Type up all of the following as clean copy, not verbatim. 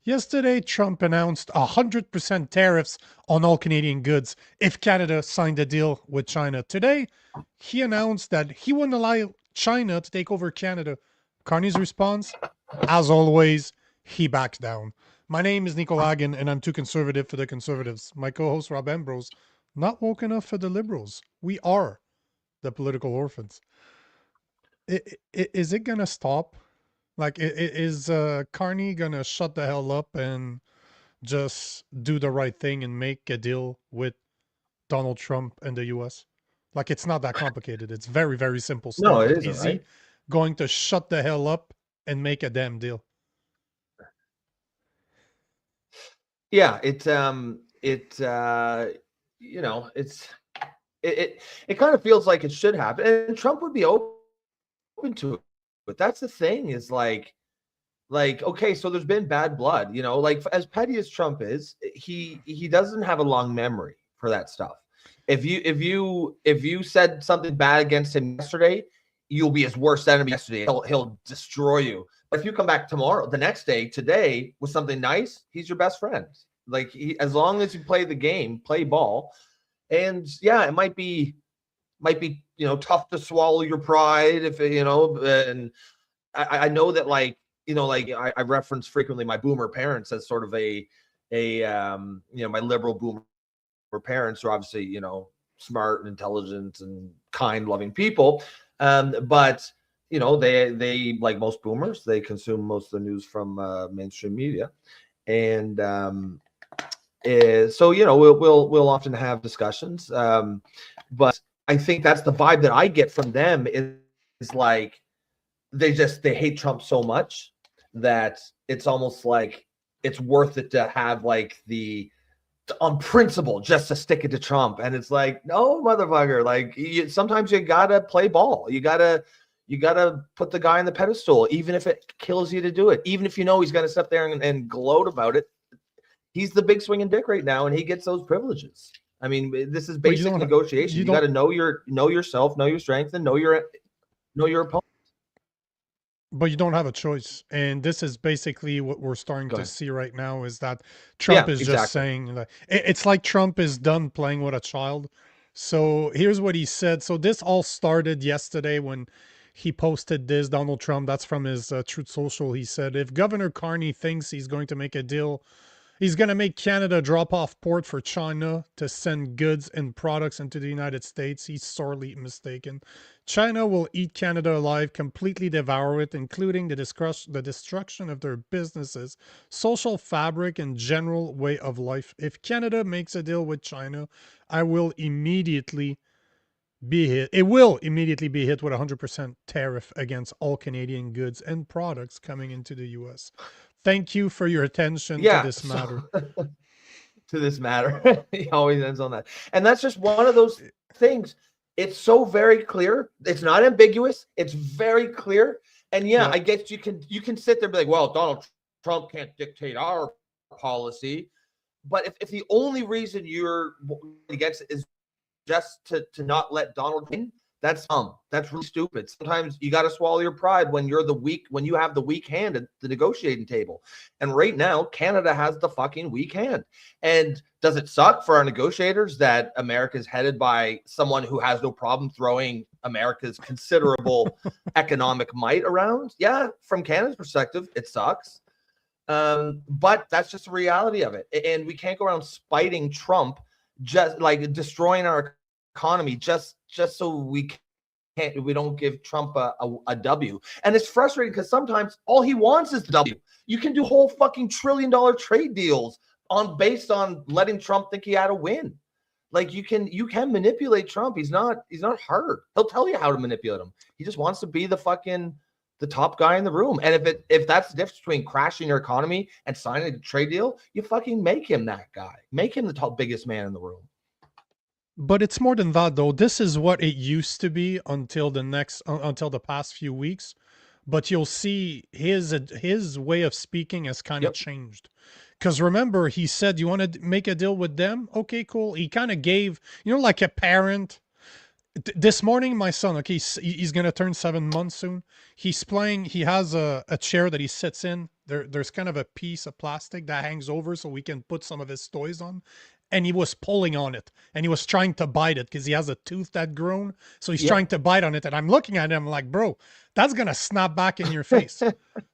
Yesterday, Trump announced 100% tariffs on all Canadian goods if Canada signed a deal with China. Today, he announced that he wouldn't allow China to take over Canada. Carney's response? As always, he backed down. My name is Nico Lagan, and I'm too conservative for the conservatives. My co-host, Rob Ambrose, not woke enough for the liberals. We are the political orphans. Is it going to stop? Like, is Carney gonna shut the hell up and just do the right thing and make a deal with Donald Trump and the U.S.? Like, it's not that complicated. It's very, very simple No, stuff. it But isn't, is he right? going to shut the hell up and make a damn deal? Yeah, it kind of feels like it should happen, and Trump would be open to it. But that's the thing is okay, so there's been bad blood, like as petty as Trump is, he doesn't have a long memory for that stuff. If you said something bad against him yesterday, you'll be his worst enemy yesterday. He'll destroy you. But if you come back tomorrow, the next day, today with something nice, he's your best friend. Like as long as you play the game, play ball, and yeah, it might be tough to swallow your pride and I know that I reference frequently my boomer parents as sort of my liberal boomer parents are obviously, smart and intelligent and kind, loving people. But they like most boomers, they consume most of the news from mainstream media. And so, we'll often have discussions. But I think that's the vibe that I get from them is like, they hate Trump so much that it's almost like it's worth it to have like on principle just to stick it to Trump. And it's like, no, motherfucker, like sometimes you gotta play ball. You gotta put the guy on the pedestal, even if it kills you to do it, even if he's going to sit there and gloat about it. He's the big swinging dick right now, and he gets those privileges. I mean, this is basic negotiation. You got to know yourself, know your strength, and know your opponent. But you don't have a choice. And this is basically what we're starting to see right now is that Trump is just saying, like, it's like Trump is done playing with a child. So here's what he said. So this all started yesterday when he posted this, Donald Trump, that's from his Truth Social. He said, if Governor Carney thinks he's going to make a deal, he's going to make Canada drop off port for China to send goods and products into the United States. He's sorely mistaken. China will eat Canada alive, completely devour it, including the destruction of their businesses, social fabric, and general way of life. If Canada makes a deal with China, it will immediately be hit with 100% tariff against all Canadian goods and products coming into the U.S. Thank you for your attention to this matter. To this matter. He always ends on that. And that's just one of those things. It's so very clear. It's not ambiguous. It's very clear. And I guess you can sit there and be like, well, Donald Trump can't dictate our policy. But if the only reason you're against it is just to not let Donald win, that's really stupid. Sometimes you got to swallow your pride when you have the weak hand at the negotiating table. And right now, Canada has the fucking weak hand. And does it suck for our negotiators that America is headed by someone who has no problem throwing America's considerable economic might around? Yeah, from Canada's perspective, it sucks. But that's just the reality of it. And we can't go around spiting Trump, just like destroying our economy just so we don't give Trump a W. And it's frustrating because sometimes all he wants is the W. You can do whole fucking $1 trillion trade deals based on letting Trump think he had a win. Like you can manipulate Trump. He's not hard. He'll tell you how to manipulate him. He just wants to be the top guy in the room. And if that's the difference between crashing your economy and signing a trade deal, you fucking make him that guy. Make him the biggest man in the room. But it's more than that, though. This is what it used to be until the past few weeks. But you'll see his way of speaking has kind of changed. Because remember, he said, you want to make a deal with them? Okay, cool. He kind of gave, like a parent This morning, my son, okay, he's going to turn 7 months soon. He's playing, he has a chair that he sits in. There's kind of a piece of plastic that hangs over so we can put some of his toys on. And he was pulling on it and he was trying to bite it because he has a tooth that grown. So he's trying to bite on it. And I'm looking at him like, bro, that's going to snap back in your face.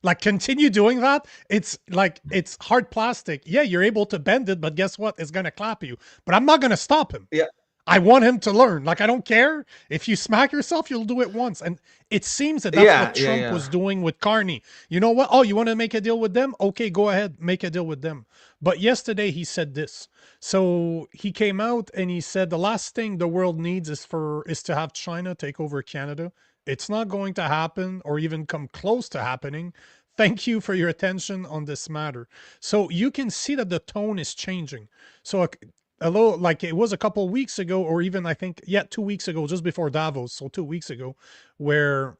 Like, continue doing that. It's like, it's hard plastic. Yeah, you're able to bend it, but guess what? It's going to clap you. But I'm not going to stop him. Yeah. I want him to learn. Like, I don't care. If you smack yourself, you'll do it once. And it seems that that's what Trump was doing with Carney. You know what? Oh, you want to make a deal with them? Okay, go ahead. Make a deal with them. But yesterday he said this. So he came out and he said the last thing the world needs is to have China take over Canada. It's not going to happen or even come close to happening. Thank you for your attention on this matter. So you can see that the tone is changing. So although, like, it was a couple of weeks ago, or even I think, 2 weeks ago, just before Davos, so 2 weeks ago, where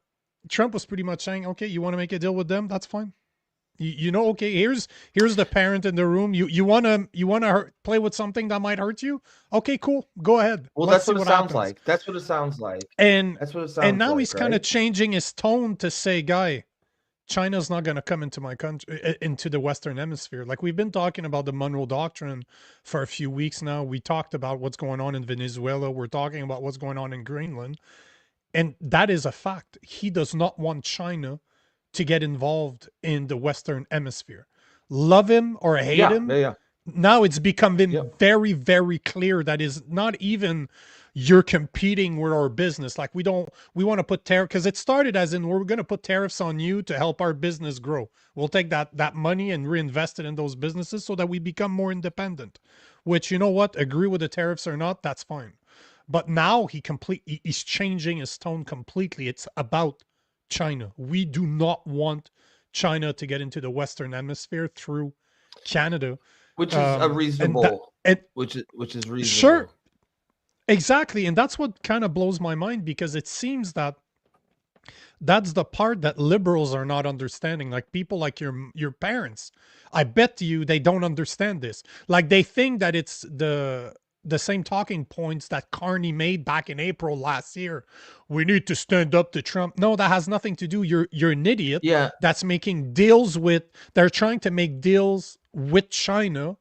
Trump was pretty much saying, okay, you want to make a deal with them? That's fine. You know, okay, here's the parent in the room. You want to play with something that might hurt you? Okay, cool. Go ahead. Well, that's what it sounds like. That's what it sounds like. And that's what it sounds like. And now he's kind of changing his tone to say, guy, China's not going to come into my country, into the Western Hemisphere. Like, we've been talking about the Monroe Doctrine for a few weeks now. We talked about what's going on in Venezuela. We're talking about what's going on in Greenland. And that is a fact. He does not want China to get involved in the Western Hemisphere. Love him or hate him. Now it's becoming very, very clear that is not even you're competing with our business. Like, we want to put tariff, because it started as in, we're going to put tariffs on you to help our business grow. We'll take that money and reinvest it in those businesses so that we become more independent, which, you know what, agree with the tariffs or not, that's fine. But now he's changing his tone completely. It's about China. We do not want China to get into the Western Hemisphere through Canada, which is a reasonable, which is reasonable. Sure, exactly, and that's what kind of blows my mind, because it seems that that's the part that liberals are not understanding. Like, people like your parents, I bet you they don't understand this. Like, they think that it's the same talking points that Carney made back in April last year. We need to stand up to Trump. No, that has nothing to do. You're an idiot. Yeah. That's making deals with, they're trying to make deals with China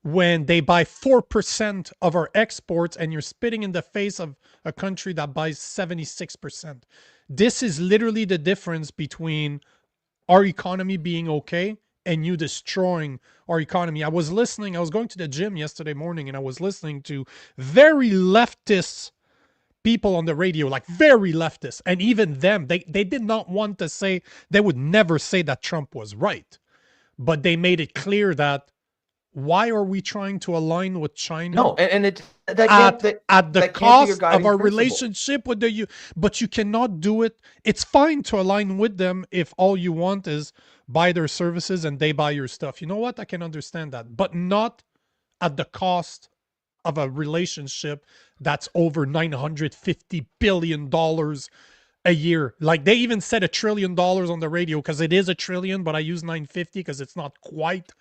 when they buy 4% of our exports, and you're spitting in the face of a country that buys 76%. This is literally the difference between our economy being okay and you destroying our economy. I was going to the gym yesterday morning, and I was listening to very leftist people on the radio, like very leftist. And even them, they did not want to say, they would never say that Trump was right. But they made it clear that, why are we trying to align with China? No, and at the cost of our relationship with the but you cannot do it. It's fine to align with them if all you want is buy their services and they buy your stuff. You know what? I can understand that, but not at the cost of a relationship that's over $950 billion a year. Like, they even said $1 trillion on the radio, because it is $1 trillion, but I use 950 because it's not quite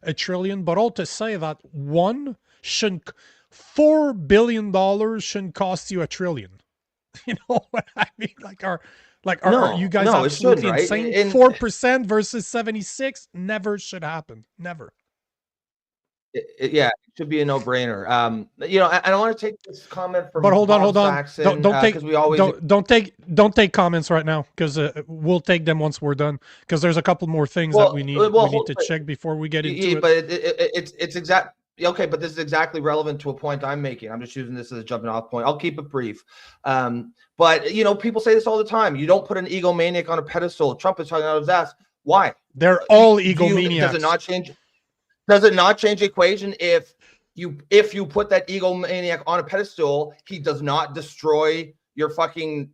$1 trillion. But all to say that $4 billion shouldn't cost you $1 trillion. You know what I mean? Are you guys absolutely insane? 4% versus 76 never should happen. Never. It should be a no-brainer. You know, I don't want to take this comment from. But hold on. Saxon, don't take comments right now, because we'll take them once we're done. Because there's a couple more things that we need to check before we get into it. But it's exact. Okay, but this is exactly relevant to a point I'm making. I'm just using this as a jumping off point. I'll keep it brief. But you know, people say this all the time. You don't put an egomaniac on a pedestal. Trump is talking out of his ass. Why? They're all egomaniacs. Does it not change? Does it not change the equation if you put that egomaniac on a pedestal, he does not destroy your fucking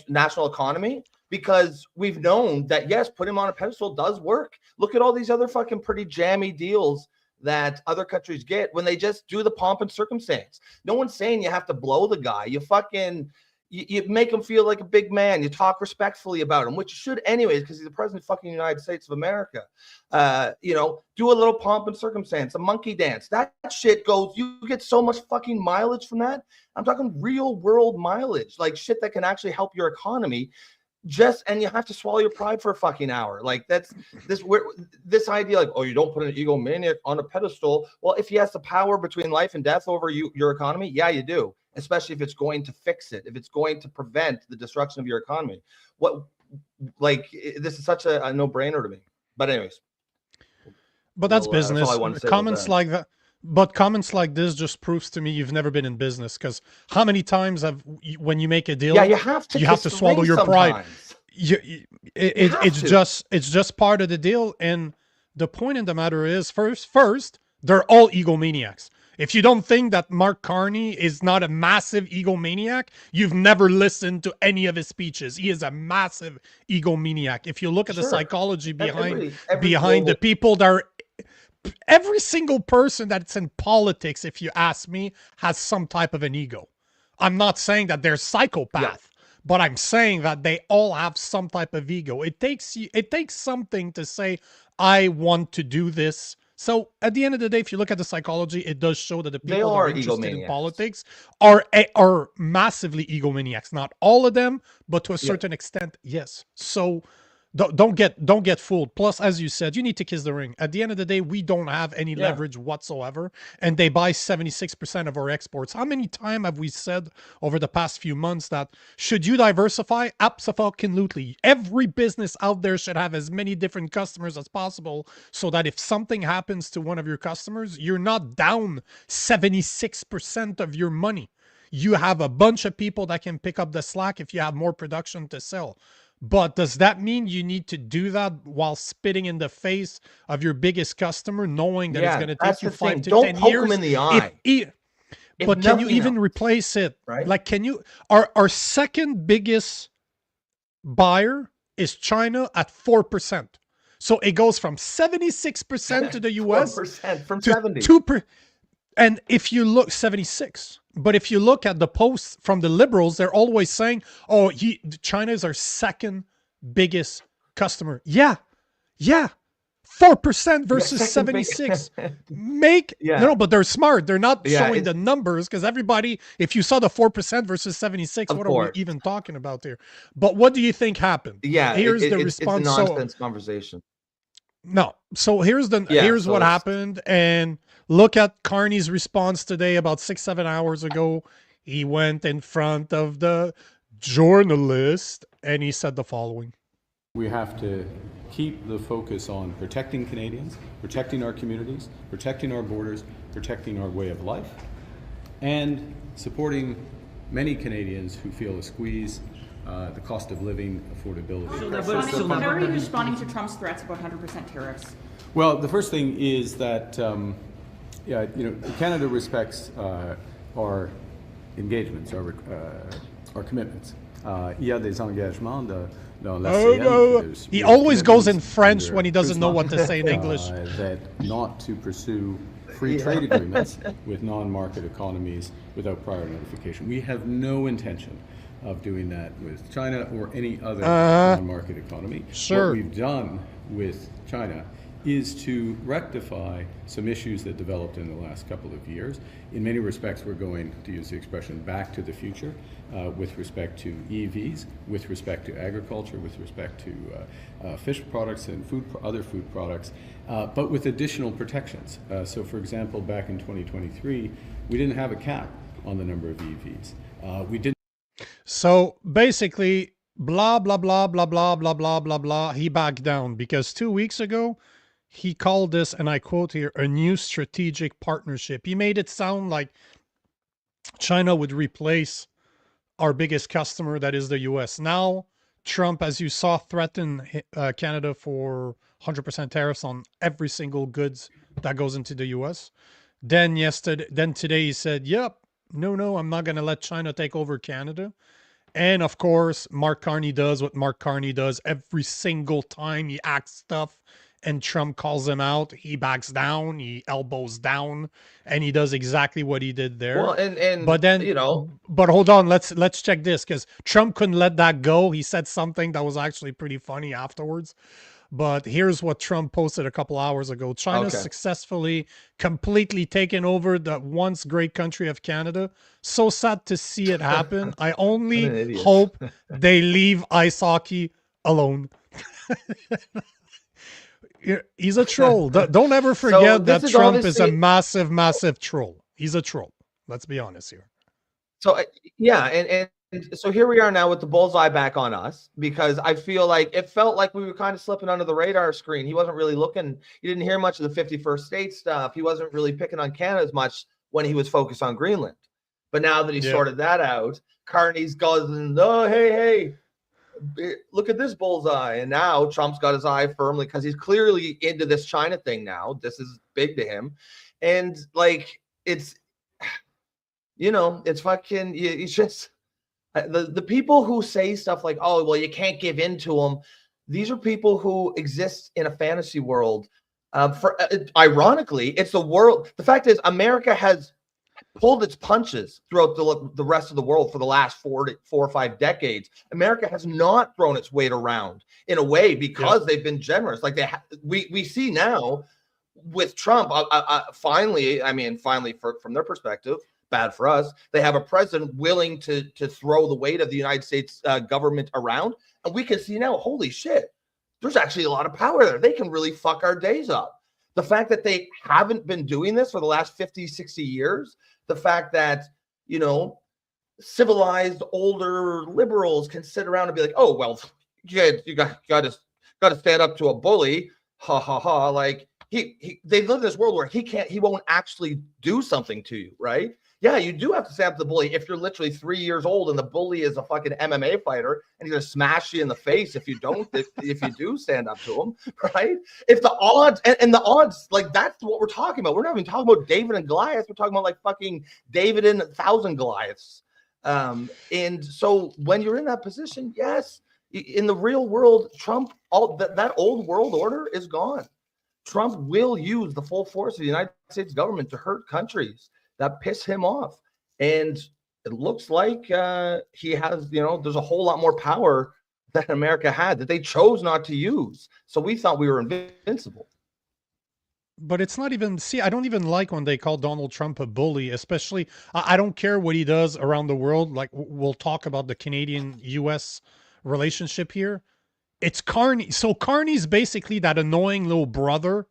national economy? Because we've known that, yes, put him on a pedestal does work. Look at all these other fucking pretty jammy deals that other countries get when they just do the pomp and circumstance. No one's saying you have to blow the guy. you make him feel like a big man. You talk respectfully about him, which you should anyways, because he's the president of fucking United States of America. You know, do a little pomp and circumstance, a monkey dance. That shit goes, you get so much fucking mileage from that. I'm talking real world mileage, like shit that can actually help your economy. And you have to swallow your pride for a fucking hour. Like that's this idea, like, oh, you don't put an egomaniac on a pedestal. Well, if he has the power between life and death over your economy, yeah, you do. Especially if it's going to fix it, if it's going to prevent the destruction of your economy. This is such a no-brainer to me. But anyways. But that's business. That's all I want to say. Comments like that. But comments like this just proves to me you've never been in business, because how many times when you make a deal, you have to swallow your pride. Sometimes. It's just part of the deal. And the point in the matter is, first, they're all egomaniacs. If you don't think that Mark Carney is not a massive egomaniac, you've never listened to any of his speeches. He is a massive egomaniac. If you look at the psychology behind the people that are, every single person that's in politics, if you ask me, has some type of an ego. I'm not saying that they're psychopath, but I'm saying that they all have some type of ego. It takes something to say, I want to do this. So at the end of the day, if you look at the psychology, it does show that the people that are interested in politics are massively egomaniacs. Not all of them, but to a certain extent, yes. So don't get fooled. Plus, as you said, you need to kiss the ring. At the end of the day, we don't have any leverage whatsoever, and they buy 76% of our exports. How many times have we said over the past few months that should you diversify? Absolutely. Every business out there should have as many different customers as possible, so that if something happens to one of your customers, you're not down 76% of your money. You have a bunch of people that can pick up the slack if you have more production to sell. But does that mean you need to do that while spitting in the face of your biggest customer, knowing that it's going to take you 5 to 10 years? Don't poke him in the eye. But can you even replace it? Right? Like, can you? Our second biggest buyer is China at 4%. So it goes from 76% to the US 4% from to 70. 2%. And if you look, 76. But if you look at the posts from the liberals, they're always saying, oh, China is our second biggest customer. Yeah. 4% versus 76. No, but they're smart. They're not showing the numbers, because everybody, if you saw the 4% versus 76, what are we even talking about here? But what do you think happened? Yeah, here's the response. It's a nonsense conversation. No. So here's what happened. And look at Carney's response today about 6-7 hours ago. He went in front of the journalist and he said the following. We have to keep the focus on protecting Canadians, protecting our communities, protecting our borders, protecting our way of life, and supporting many Canadians who feel a squeeze, the cost of living, affordability. How are you responding to Trump's threats about 100% tariffs? Well, the first thing is that Canada respects our engagements, our commitments. Il y a des engagements dans la CN. He always goes in French when he doesn't know what to say in English. That not to pursue free trade agreements with non-market economies without prior notification. We have no intention of doing that with China or any other non-market economy. Sure. What we've done with China is to rectify some issues that developed in the last couple of years. In many respects, we're going, to use the expression, back to the future with respect to EVs, with respect to agriculture, with respect to fish products and other food products, but with additional protections. So for example, back in 2023, we didn't have a cap on the number of EVs. We didn't. So basically, blah, blah, blah, blah, blah, blah, blah, blah, blah. He backed down because 2 weeks ago, he called this, and I quote here, a new strategic partnership. He made it sound like China would replace our biggest customer, that is the US. Now, Trump, as you saw, threatened Canada for 100% tariffs on every single goods that goes into the US. Then today he said, yep, no, I'm not going to let China take over Canada. And of course, Mark Carney does what Mark Carney does every single time he acts tough and Trump calls him out. He backs down, he elbows down, and he does exactly what he did there. Well, and but then, you know, but hold on, let's check this, because Trump couldn't let that go. He said something that was actually pretty funny afterwards. But here's what Trump posted a couple hours ago. China's successfully completely taken over the once great country of Canada. So sad to see it happen. I only hope they leave ice hockey alone. He's a troll. Don't ever forget that Trump is a massive, massive troll. He's a troll. Let's be honest here. So, yeah, and so here we are now with the bullseye back on us, because I feel like it felt like we were kind of slipping under the radar screen. He wasn't really looking. You didn't hear much of the 51st state stuff. He wasn't really picking on Canada as much when he was focused on Greenland. But now that he sorted that out, Carney's going, oh, hey, look at this bullseye. And now Trump's got his eye firmly, because he's clearly into this China thing now. This is big to him. And like, it's, you know, it's fucking, it's just, the people who say stuff like, oh, well, you can't give in to them. These are people who exist in a fantasy world. Ironically, it's the world. The fact is, America has pulled its punches throughout the rest of the world for the last 4 or 5 decades. America has not thrown its weight around in a way, because they've been generous. Like we see now with Trump, finally, from their perspective, bad for us, they have a president willing to throw the weight of the United States government around. And we can see now, holy shit, there's actually a lot of power there. They can really fuck our days up. The fact that they haven't been doing this for the last 50, 60 years, the fact that, you know, civilized older liberals can sit around and be like, oh, well, you got to stand up to a bully. Ha ha ha. Like they live in this world where he won't actually do something to you, right? Yeah, you do have to stand up to the bully if you're literally 3 years old and the bully is a fucking MMA fighter and he's gonna smash you in the face if you don't, if you do stand up to him, right? If the odds and the odds, like, that's what we're talking about. We're not even talking about David and Goliath. We're talking about like fucking David and 1,000 Goliaths. And so when you're in that position, yes, in the real world, Trump, that old world order is gone. Trump will use the full force of the United States government to hurt countries that piss him off. And it looks like he has, you know, there's a whole lot more power that America had that they chose not to use. So we thought we were invincible. But it's not even, see, I don't even like when they call Donald Trump a bully, especially, I don't care what he does around the world. Like, we'll talk about the Canadian-US relationship here. It's Carney. So Carney's basically that annoying little brother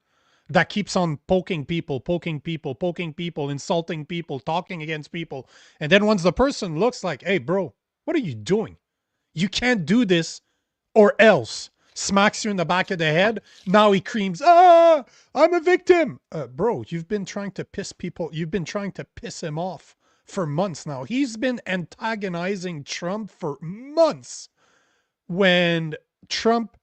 that keeps on poking people, insulting people, talking against people. And then once the person looks like, hey, bro, what are you doing? You can't do this, or else, smacks you in the back of the head. Now he screams, I'm a victim. Bro, you've been trying to piss people. You've been trying to piss him off for months now. He's been antagonizing Trump for months when Trump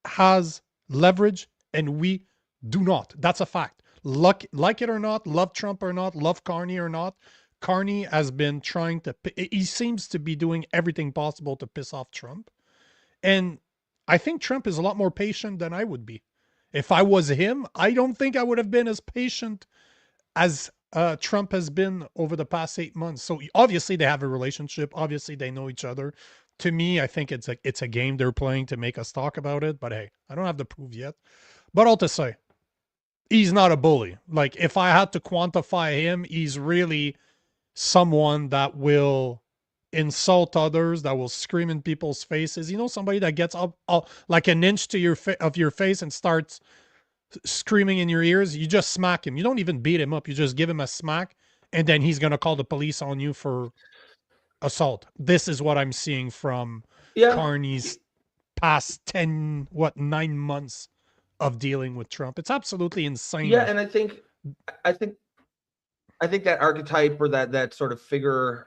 has leverage and we do not. That's a fact. Like it or not, love Trump or not, love Carney or not, Carney has been trying to, he seems to be doing everything possible to piss off Trump. And I think Trump is a lot more patient than I would be. If I was him, I don't think I would have been as patient as Trump has been over the past 8 months. So obviously they have a relationship. Obviously they know each other. To me, I think it's a game they're playing to make us talk about it. But hey, I don't have the proof yet. But all to say, he's not a bully. Like, if I had to quantify him, he's really someone that will insult others, that will scream in people's faces. You know, somebody that gets up like an inch to your face and starts screaming in your ears. You just smack him. You don't even beat him up. You just give him a smack, and then he's gonna call the police on you for assault. This is what I'm seeing from Carney's past 9 months of dealing with Trump. It's absolutely insane. Yeah, and I think that archetype, or that sort of figure,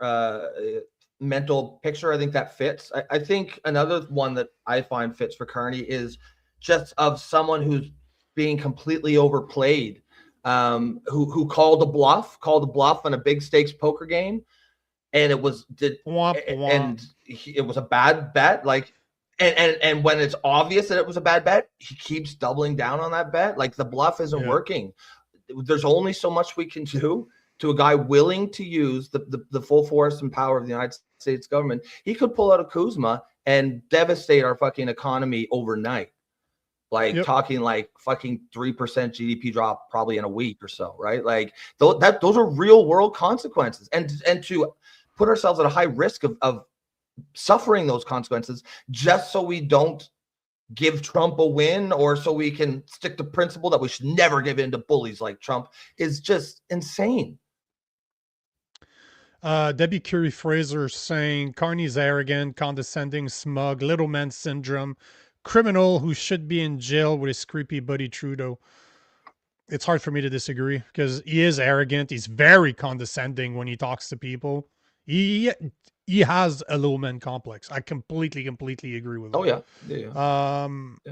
mental picture, I think that fits. I think another one that I find fits for Carney is just of someone who's being completely overplayed, who called a bluff on a big stakes poker game, and it was a bad bet. Like, And when it's obvious that it was a bad bet, he keeps doubling down on that bet. Like the bluff isn't working. There's only so much we can do to a guy willing to use the full force and power of the United States government. He could pull out a Kuzma and devastate our fucking economy overnight. Like talking like fucking 3% GDP drop probably in a week or so, right? Like those are real world consequences. And to put ourselves at a high risk of suffering those consequences just so we don't give Trump a win, or so we can stick to principle that we should never give in to bullies like Trump, is just insane. Debbie Curie Fraser saying Carney's arrogant, condescending, smug, little man syndrome, criminal who should be in jail with his creepy buddy Trudeau. It's hard for me to disagree because he is arrogant. He's very condescending when he talks to people. He has a little man complex. I completely agree with that.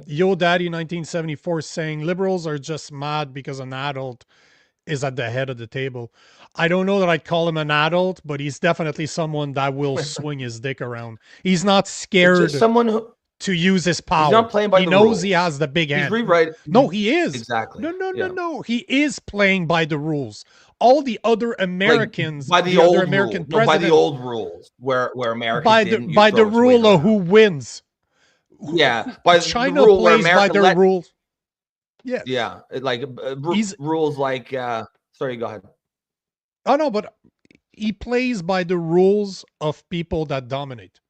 Yo Daddy 1974 saying liberals are just mad because an adult is at the head of the table. I don't know that I'd call him an adult, but he's definitely someone that will swing his dick around. He's not scared to use his power. He's not playing by the rules. He knows he has the big hand. No, he is. Exactly. No. He is playing by the rules. All the other Americans, like by the old American rules. No, by the old rules, where America didn't by the rule of who wins. Yeah, by China the rule plays by their rules. Yeah, like rules like. Sorry, go ahead. Oh no, but he plays by the rules of people that dominate.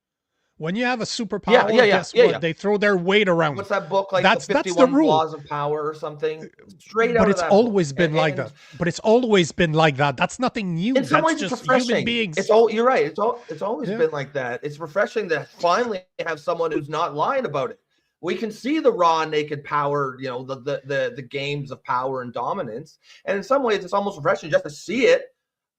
When you have a superpower, guess what? They throw their weight around. What's that book like? That's the 51 Laws of Power or something? Straight out. But it's always been like that. But it's always been like that. That's nothing new. In some ways, just it's refreshing. Human beings. You're right. It's always been like that. It's refreshing to finally have someone who's not lying about it. We can see the raw, naked power. You know, the games of power and dominance. And in some ways, it's almost refreshing just to see it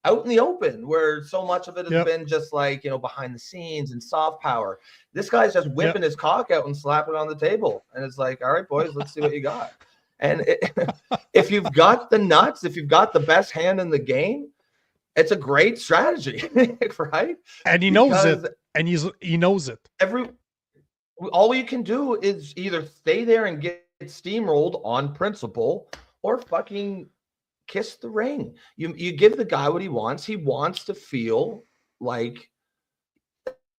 out in the open, where so much of it has been just like, you know, behind the scenes and soft power. This guy's just whipping his cock out and slapping it on the table. And it's like, all right, boys, let's see what you got. And if you've got the nuts, if you've got the best hand in the game, it's a great strategy, right? And he knows it. And he knows it. All you can do is either stay there and get steamrolled on principle, or fucking kiss the ring. You give the guy what he wants. He wants to feel like,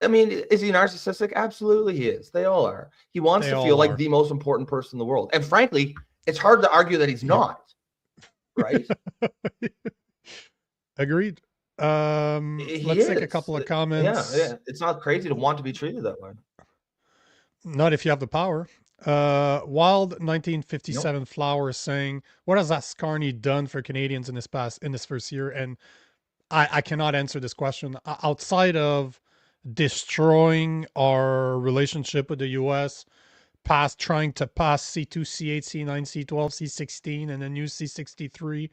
I mean, is he narcissistic? Absolutely he is. They all are. He wants to feel like the most important person in the world. And frankly, it's hard to argue that he's not. Right? Agreed. Let's take a couple of comments. Yeah. It's not crazy to want to be treated that way. Not if you have the power. Wild 1957 Flower saying, what has Carney done for Canadians in this first year? And I cannot answer this question outside of destroying our relationship with the US, trying to pass C2, C8, C9, C12, C16, and then use C63,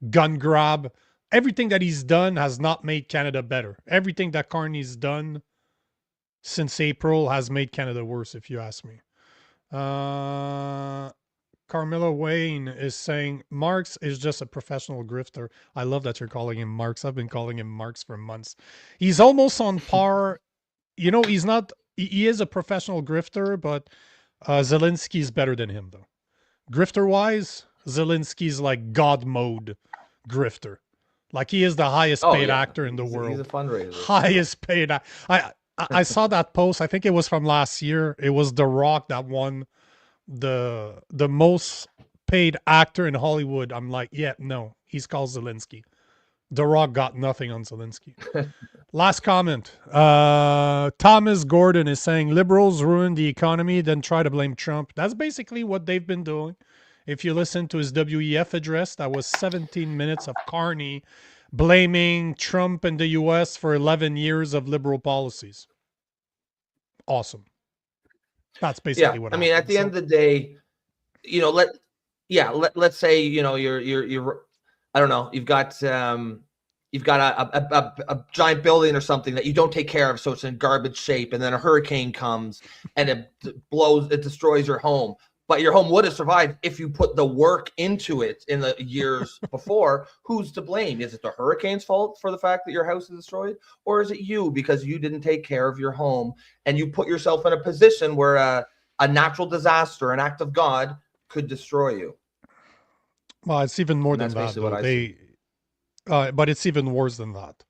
gun grab. Everything that he's done has not made Canada better. Everything that Carney's done since April has made Canada worse, if you ask me. Carmilla Wayne is saying Marx is just a professional grifter. I love that you're calling him Marx. I've been calling him Marx for months. He's almost on par. You know, he's not, he is a professional grifter, but Zelensky's better than him though. Grifter wise, Zelensky's like God mode grifter. Like he is the highest paid actor in the world. He's a fundraiser. Highest paid. I saw that post. I think it was from last year. It was The Rock that won the most paid actor in Hollywood. I'm like, yeah, no, he's called Zelensky. The Rock got nothing on Zelensky. Last comment. Thomas Gordon is saying liberals ruin the economy, then try to blame Trump. That's basically what they've been doing. If you listen to his WEF address, that was 17 minutes of Carney blaming Trump and the US for 11 years of liberal policies. Awesome. That's basically what I mean, at the end of the day, you know, let's say, you know, you're I don't know, you've got a giant building or something that you don't take care of, so it's in garbage shape, and then a hurricane comes and it destroys your home. but your home would have survived if you put the work into it in the years before. Who's to blame? Is it the hurricane's fault for the fact that your house is destroyed? Or is it you because you didn't take care of your home and you put yourself in a position where a natural disaster, an act of God, could destroy you? Well, it's even more than that, though. But it's even worse than that.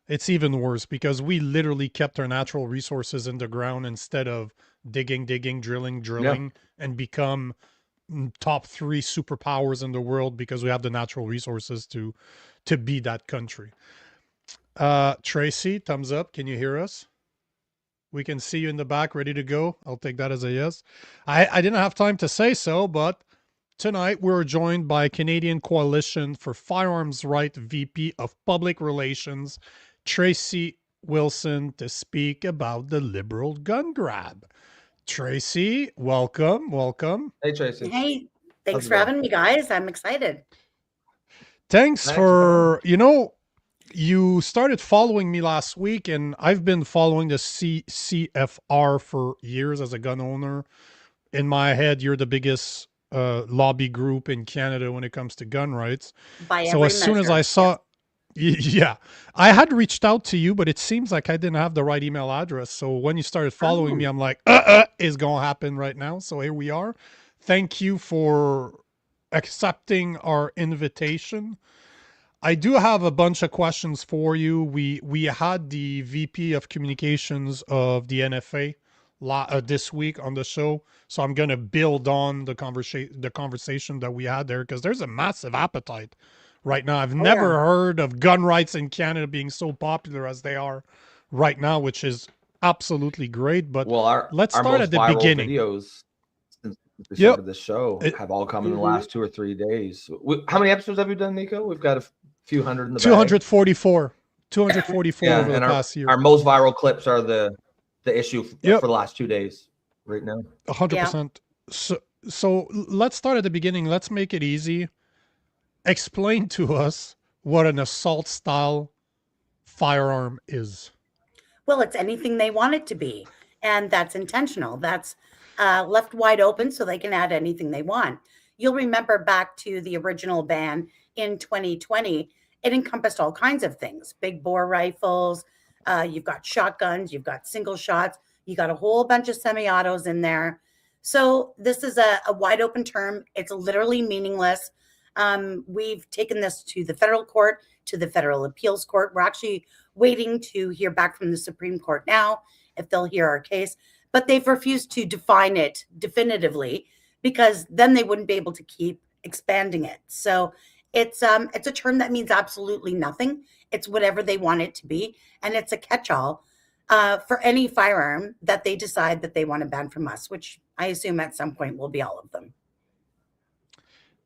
It's even worse because we literally kept our natural resources in the ground instead of digging, drilling, and become top 3 superpowers in the world because we have the natural resources to be that country. Tracey, thumbs up. Can you hear us? We can see you in the back, ready to go. I'll take that as a yes. I didn't have time to say so, but tonight we're joined by Canadian Coalition for Firearms Right VP of Public Relations, Tracey Wilson, to speak about the liberal gun grab. Tracey, welcome. Hey, Tracey. Hey, thanks for having me, guys. I'm excited. Thanks for, you started following me last week, and I've been following the CCFR for years as a gun owner. In my head, you're the biggest lobby group in Canada when it comes to gun rights. So as soon as I saw... Yeah, I had reached out to you, but it seems like I didn't have the right email address. So when you started following me, I'm like, it's going to happen right now. So here we are. Thank you for accepting our invitation. I do have a bunch of questions for you. We had the VP of Communications of the NFA this week on the show. So I'm going to build on the conversation that we had there because there's a massive appetite right now. I've never heard of gun rights in Canada being so popular as they are right now, which is absolutely great. But let's start at the beginning. Videos since we started the show have all come in the last 2 or 3 days. How many episodes have you done, Nico? We've got a few hundred in the 244. 244 over the past year. Our most viral clips are the issue for the last 2 days right now. 100%. So let's start at the beginning. Let's make it easy. Explain to us what an assault style firearm is. Well, it's anything they want it to be. And that's intentional. That's left wide open so they can add anything they want. You'll remember back to the original ban in 2020, it encompassed all kinds of things. Big bore rifles, you've got shotguns, you've got single shots, you got a whole bunch of semi-autos in there. So this is a wide open term. It's literally meaningless. We've taken this to the federal court, to the federal appeals court. We're actually waiting to hear back from the Supreme Court now, if they'll hear our case, but they've refused to define it definitively because then they wouldn't be able to keep expanding it. So it's a term that means absolutely nothing. It's whatever they want it to be. And it's a catch-all for any firearm that they decide that they want to ban from us, which I assume at some point will be all of them.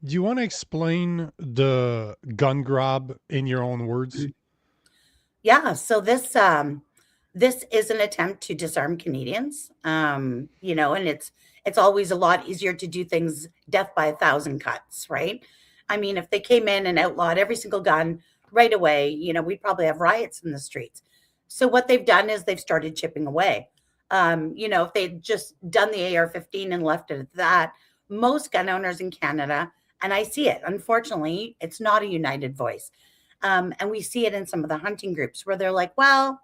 Do you want to explain the gun grab in your own words? Yeah. So this is an attempt to disarm Canadians. And it's always a lot easier to do things death by 1,000 cuts, right? I mean, if they came in and outlawed every single gun right away, we'd probably have riots in the streets. So what they've done is they've started chipping away. If they'd just done the AR-15 and left it at that, most gun owners in Canada, and I see it, unfortunately, it's not a united voice. And we see it in some of the hunting groups where they're like, well,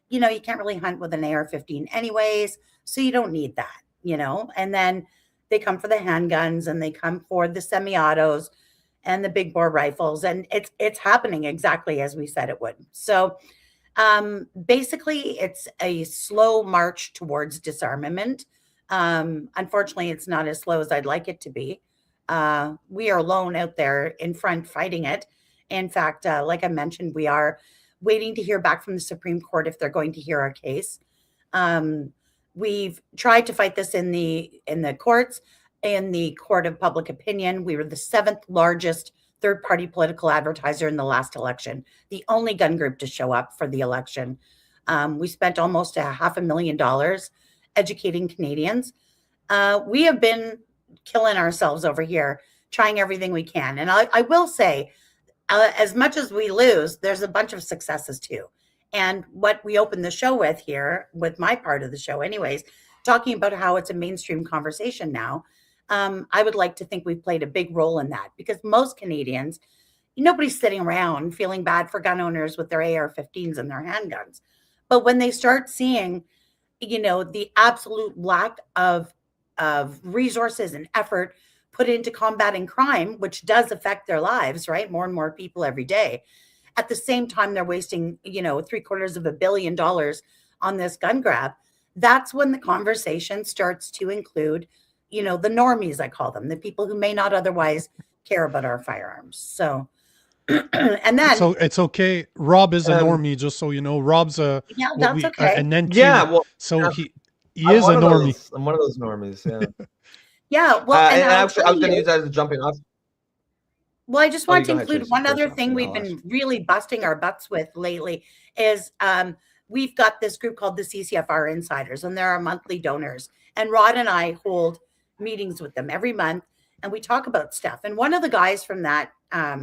you can't really hunt with an AR-15 anyways, so you don't need that, and then they come for the handguns and they come for the semi-autos and the big bore rifles. And it's happening exactly as we said it would. So basically it's a slow march towards disarmament. Unfortunately, it's not as slow as I'd like it to be. We are alone out there in front fighting it. In fact, like I mentioned, we are waiting to hear back from the Supreme Court if they're going to hear our case. We've tried to fight this in the courts, in the court of public opinion. We were the 7th largest third-party political advertiser in the last election, the only gun group to show up for the election. We spent almost $500,000 educating Canadians. We have been killing ourselves over here, trying everything we can. And I will say, as much as we lose, there's a bunch of successes too. And what we opened the show with here, with my part of the show anyways, talking about how it's a mainstream conversation now. I would like to think we've played a big role in that, because most Canadians, nobody's sitting around feeling bad for gun owners with their AR-15s and their handguns. But when they start seeing, the absolute lack of resources and effort put into combating crime, which does affect their lives, right? More and more people every day. At the same time, they're wasting, $750 million on this gun grab. That's when the conversation starts to include, the normies, I call them, the people who may not otherwise care about our firearms. So, and then, so it's okay. Rob is a normie, just so you know. Rob's that's okay. and then so he is a normie. I'm one of those normies. Yeah. Yeah. Well, and actually, I was going to use that as a jumping off. Well, I just want to include one other thing we've been really busting our butts with lately is we've got this group called the CCFR Insiders, and they're our monthly donors. And Rod and I hold meetings with them every month, and we talk about stuff. And one of the guys from that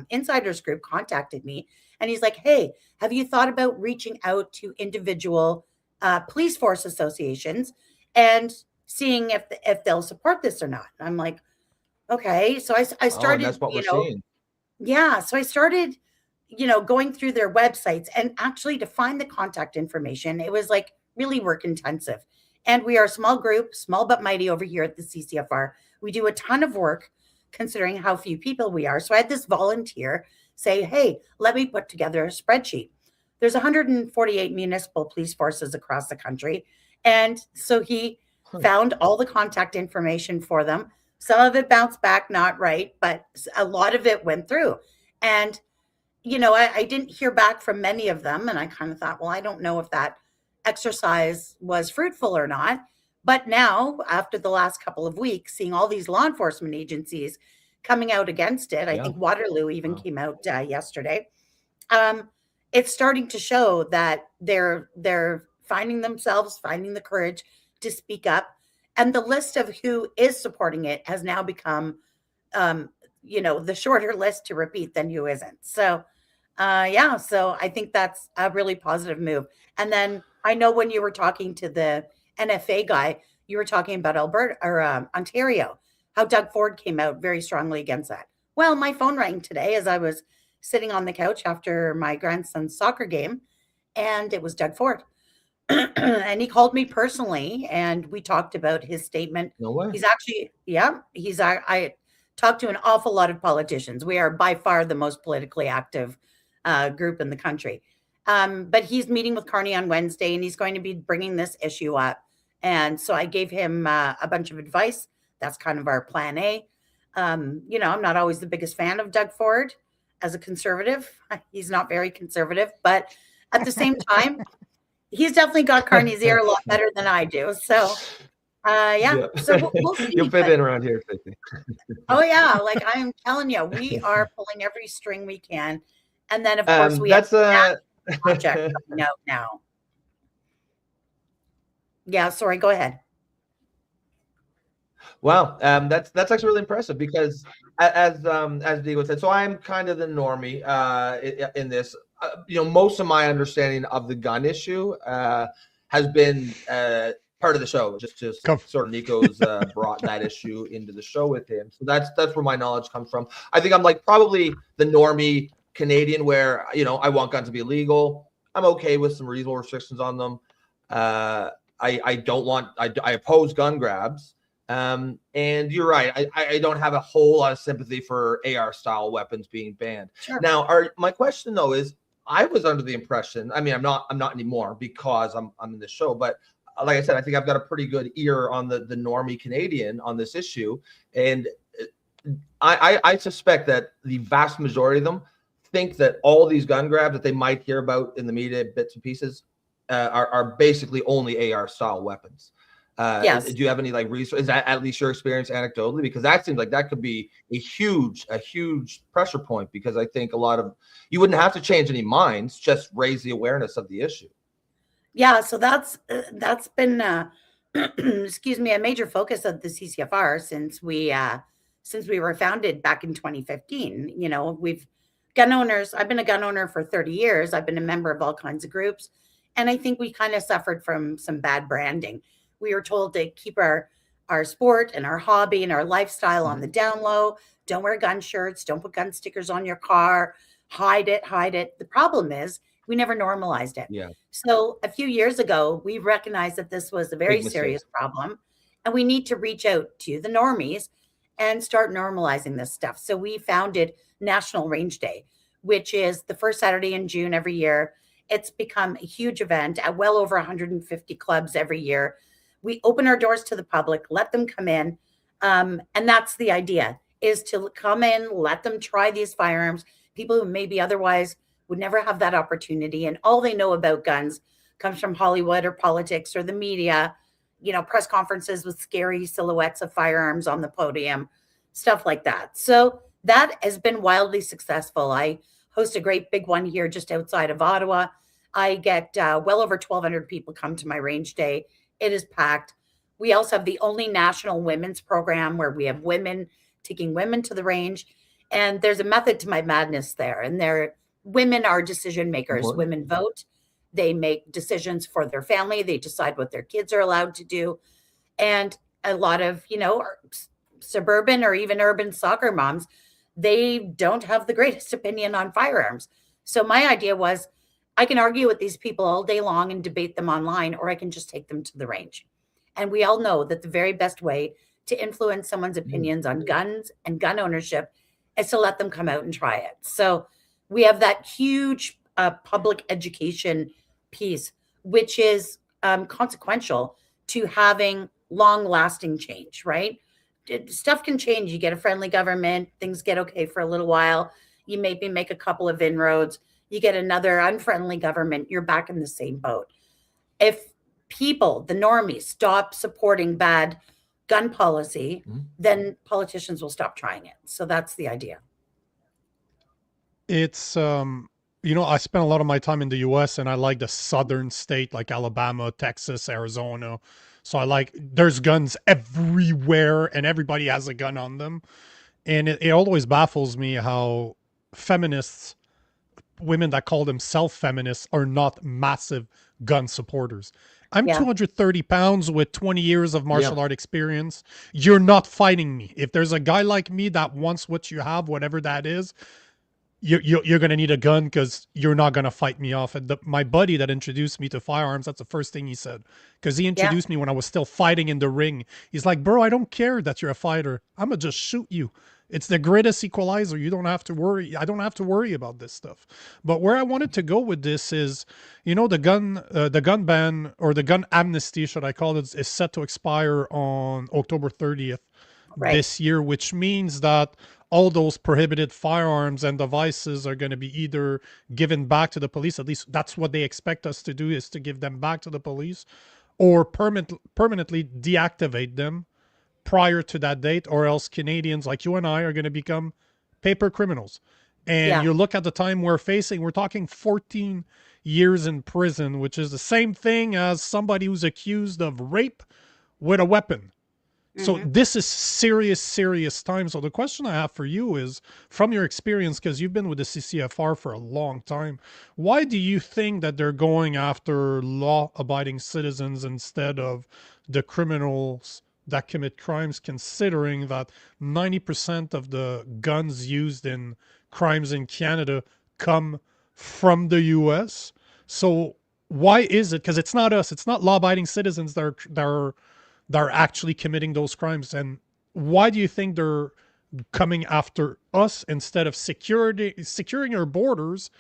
Insiders group contacted me, and he's like, hey, have you thought about reaching out to individual police force associations and seeing if they'll support this or not? And I'm like, okay. So I started, that's what we're seeing. Yeah. So I started, going through their websites, and actually to find the contact information, it was like really work intensive. And we are a small group, small but mighty over here at the CCFR. We do a ton of work considering how few people we are. So I had this volunteer say, hey, let me put together a spreadsheet. There's 148 municipal police forces across the country. And so he found all the contact information for them. Some of it bounced back, not right, but a lot of it went through. And, I didn't hear back from many of them. And I kind of thought, well, I don't know if that exercise was fruitful or not. But now, after the last couple of weeks, seeing all these law enforcement agencies coming out against it, I think Waterloo even came out yesterday. It's starting to show that they're finding the courage to speak up. And the list of who is supporting it has now become, the shorter list to repeat than who isn't. So, so I think that's a really positive move. And then I know when you were talking to the NFA guy, you were talking about Alberta or Ontario, how Doug Ford came out very strongly against that. Well, my phone rang today as I was sitting on the couch after my grandson's soccer game, and it was Doug Ford. And he called me personally, and we talked about his statement. No way. He's actually, I talked to an awful lot of politicians. We are by far the most politically active group in the country. But he's meeting with Carney on Wednesday, and he's going to be bringing this issue up. And so I gave him a bunch of advice. That's kind of our plan A. I'm not always the biggest fan of Doug Ford as a conservative. He's not very conservative, but at the same time, he's definitely got Carney's ear a lot better than I do. So, So we'll see. You'll fit in around here, Tracey. Oh yeah, like I'm telling you, we are pulling every string we can, and then of course we have that project coming out now. Yeah, sorry. Go ahead. Wow, that's actually really impressive because as Diego said, so I'm kind of the normie in this. Most of my understanding of the gun issue has been part of the show. Just sort of Nico's brought that issue into the show with him. So that's where my knowledge comes from. I think I'm like probably the normie Canadian where, I want guns to be illegal. I'm okay with some reasonable restrictions on them. I oppose gun grabs. And you're right. I don't have a whole lot of sympathy for AR style weapons being banned. Sure. Now, my question though is, I was under the impression, I mean, I'm not anymore because I'm in this show, but like I said, I think I've got a pretty good ear on the normie Canadian on this issue. And I suspect that the vast majority of them think that all these gun grabs that they might hear about in the media, bits and pieces, are basically only AR style weapons. Yes. Do you have any resources? Is that at least your experience anecdotally? Because that seems like that could be a huge pressure point, because I think you wouldn't have to change any minds, just raise the awareness of the issue. Yeah. So that's been, excuse me, a major focus of the CCFR since we were founded back in 2015. We've gun owners. I've been a gun owner for 30 years. I've been a member of all kinds of groups. And I think we kind of suffered from some bad branding. We were told to keep our our sport and our hobby and our lifestyle on the down low. Don't wear gun shirts. Don't put gun stickers on your car. Hide it. The problem is we never normalized it. Yeah. So a few years ago, we recognized that this was a very serious problem, and we need to reach out to the normies and start normalizing this stuff. So we founded National Range Day, which is the first Saturday in June every year. It's become a huge event at well over 150 clubs every year. We open our doors to the public, let them come in. And that's the idea, is to come in, let them try these firearms. People who maybe otherwise would never have that opportunity. And all they know about guns comes from Hollywood or politics or the media, press conferences with scary silhouettes of firearms on the podium, stuff like that. So that has been wildly successful. I host a great big one here just outside of Ottawa. I get well over 1,200 people come to my range day. It is packed. We also have the only national women's program where we have women taking women to the range. And there's a method to my madness there. And women are decision makers. Important. Women vote. They make decisions for their family. They decide what their kids are allowed to do. And a lot of, suburban or even urban soccer moms, they don't have the greatest opinion on firearms. So my idea was, I can argue with these people all day long and debate them online, or I can just take them to the range. And we all know that the very best way to influence someone's opinions on guns and gun ownership is to let them come out and try it. So we have that huge public education piece, which is consequential to having long-lasting change, right? Stuff can change. You get a friendly government, things get okay for a little while. You maybe make a couple of inroads. You get another unfriendly government, you're back in the same boat. If people, the normies, stop supporting bad gun policy, then politicians will stop trying it. So that's the idea. It's, I spent a lot of my time in the US, and I like the southern state like Alabama, Texas, Arizona. So there's guns everywhere and everybody has a gun on them. And it always baffles me how feminists, women that call themselves feminists, are not massive gun supporters. I'm 230 pounds with 20 years of martial art experience. You're not fighting me. If there's a guy like me that wants what you have, whatever that is, you're going to need a gun because you're not going to fight me off. And my buddy that introduced me to firearms, that's the first thing he said. Because he introduced me when I was still fighting in the ring. He's like, bro, I don't care that you're a fighter. I'm going to just shoot you. It's the greatest equalizer. You don't have to worry. I don't have to worry about this stuff. But where I wanted to go with this is, the gun ban, or the gun amnesty, should I call it, is set to expire on October 30th this year, which means that all those prohibited firearms and devices are going to be either given back to the police. At least that's what they expect us to do, is to give them back to the police, or permanently deactivate them prior to that date, or else Canadians like you and I are going to become paper criminals. And you look at the time we're facing, we're talking 14 years in prison, which is the same thing as somebody who's accused of rape with a weapon. So this is serious, serious time. So the question I have for you is, from your experience, because you've been with the CCFR for a long time, why do you think that they're going after law-abiding citizens instead of the criminals that commit crimes, considering that 90% of the guns used in crimes in Canada come from the US? So why is it? Because it's not us. It's not law-abiding citizens that are actually committing those crimes. And why do you think they're coming after us instead of securing our borders?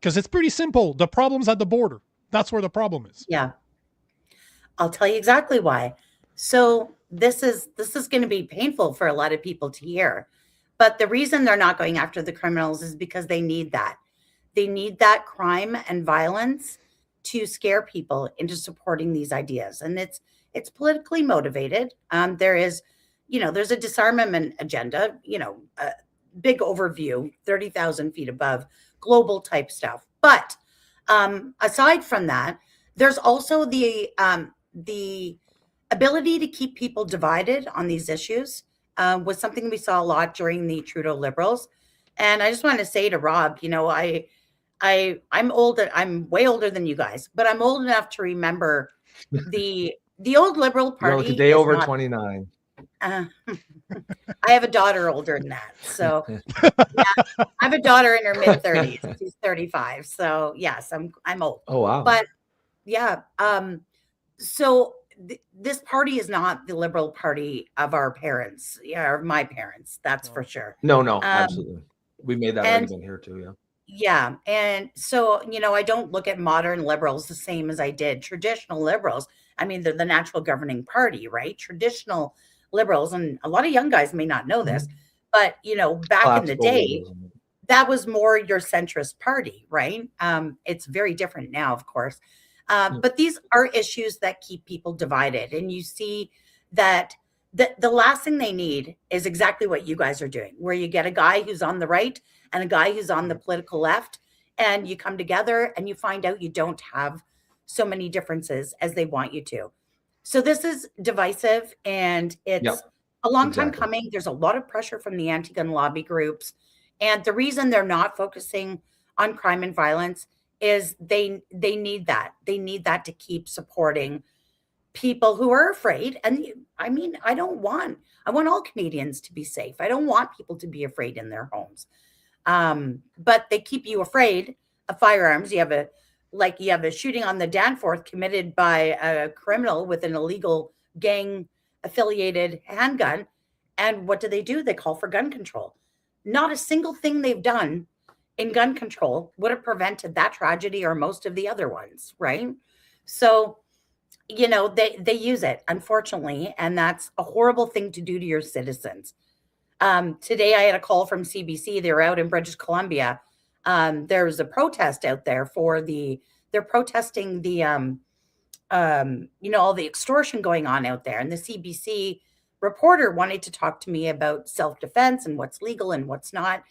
Because it's pretty simple. The problem's at the border. That's where the problem is. Yeah. I'll tell you exactly why. So this is going to be painful for a lot of people to hear. But the reason they're not going after the criminals is because they need that. They need that crime and violence to scare people into supporting these ideas. And it's politically motivated. There is, there's a disarmament agenda, a big overview, 30,000 feet above, global type stuff. But aside from that, there's also the ability to keep people divided on these issues, was something we saw a lot during the Trudeau Liberals. And I just want to say to Rob, I'm older. I'm way older than you guys, but I'm old enough to remember the The old Liberal You're Party like a day is over not, 29. I have a daughter older than that. So yeah, I have a daughter in her mid 30s. She's 35. So yes, I'm old. Oh, wow. But yeah, so this party is not the Liberal Party of our parents, or my parents, that's for sure. No, absolutely. We made that argument here too, yeah. Yeah. And so, I don't look at modern liberals the same as I did traditional liberals. I mean, they're the natural governing party, right? Traditional liberals, and a lot of young guys may not know this, but, back in the day, that was more your centrist party, right? It's very different now, of course. But these are issues that keep people divided. And you see that the last thing they need is exactly what you guys are doing, where you get a guy who's on the right and a guy who's on the political left, and you come together and you find out you don't have so many differences as they want you to. So this is divisive, and it's a long time coming. There's a lot of pressure from the anti-gun lobby groups. And the reason they're not focusing on crime and violence is they need that. They need that to keep supporting people who are afraid. And I mean, I want all Canadians to be safe. I don't want people to be afraid in their homes. But they keep you afraid of firearms. You have a shooting on the Danforth committed by a criminal with an illegal gang affiliated handgun. And what do? They call for gun control. Not a single thing they've done in gun control would have prevented that tragedy or most of the other ones, right? So, they use it, unfortunately, and that's a horrible thing to do to your citizens. Today, I had a call from CBC. They were out in British Columbia. There was a protest out there they're protesting the, all the extortion going on out there. And the CBC reporter wanted to talk to me about self-defense and what's legal and what's not.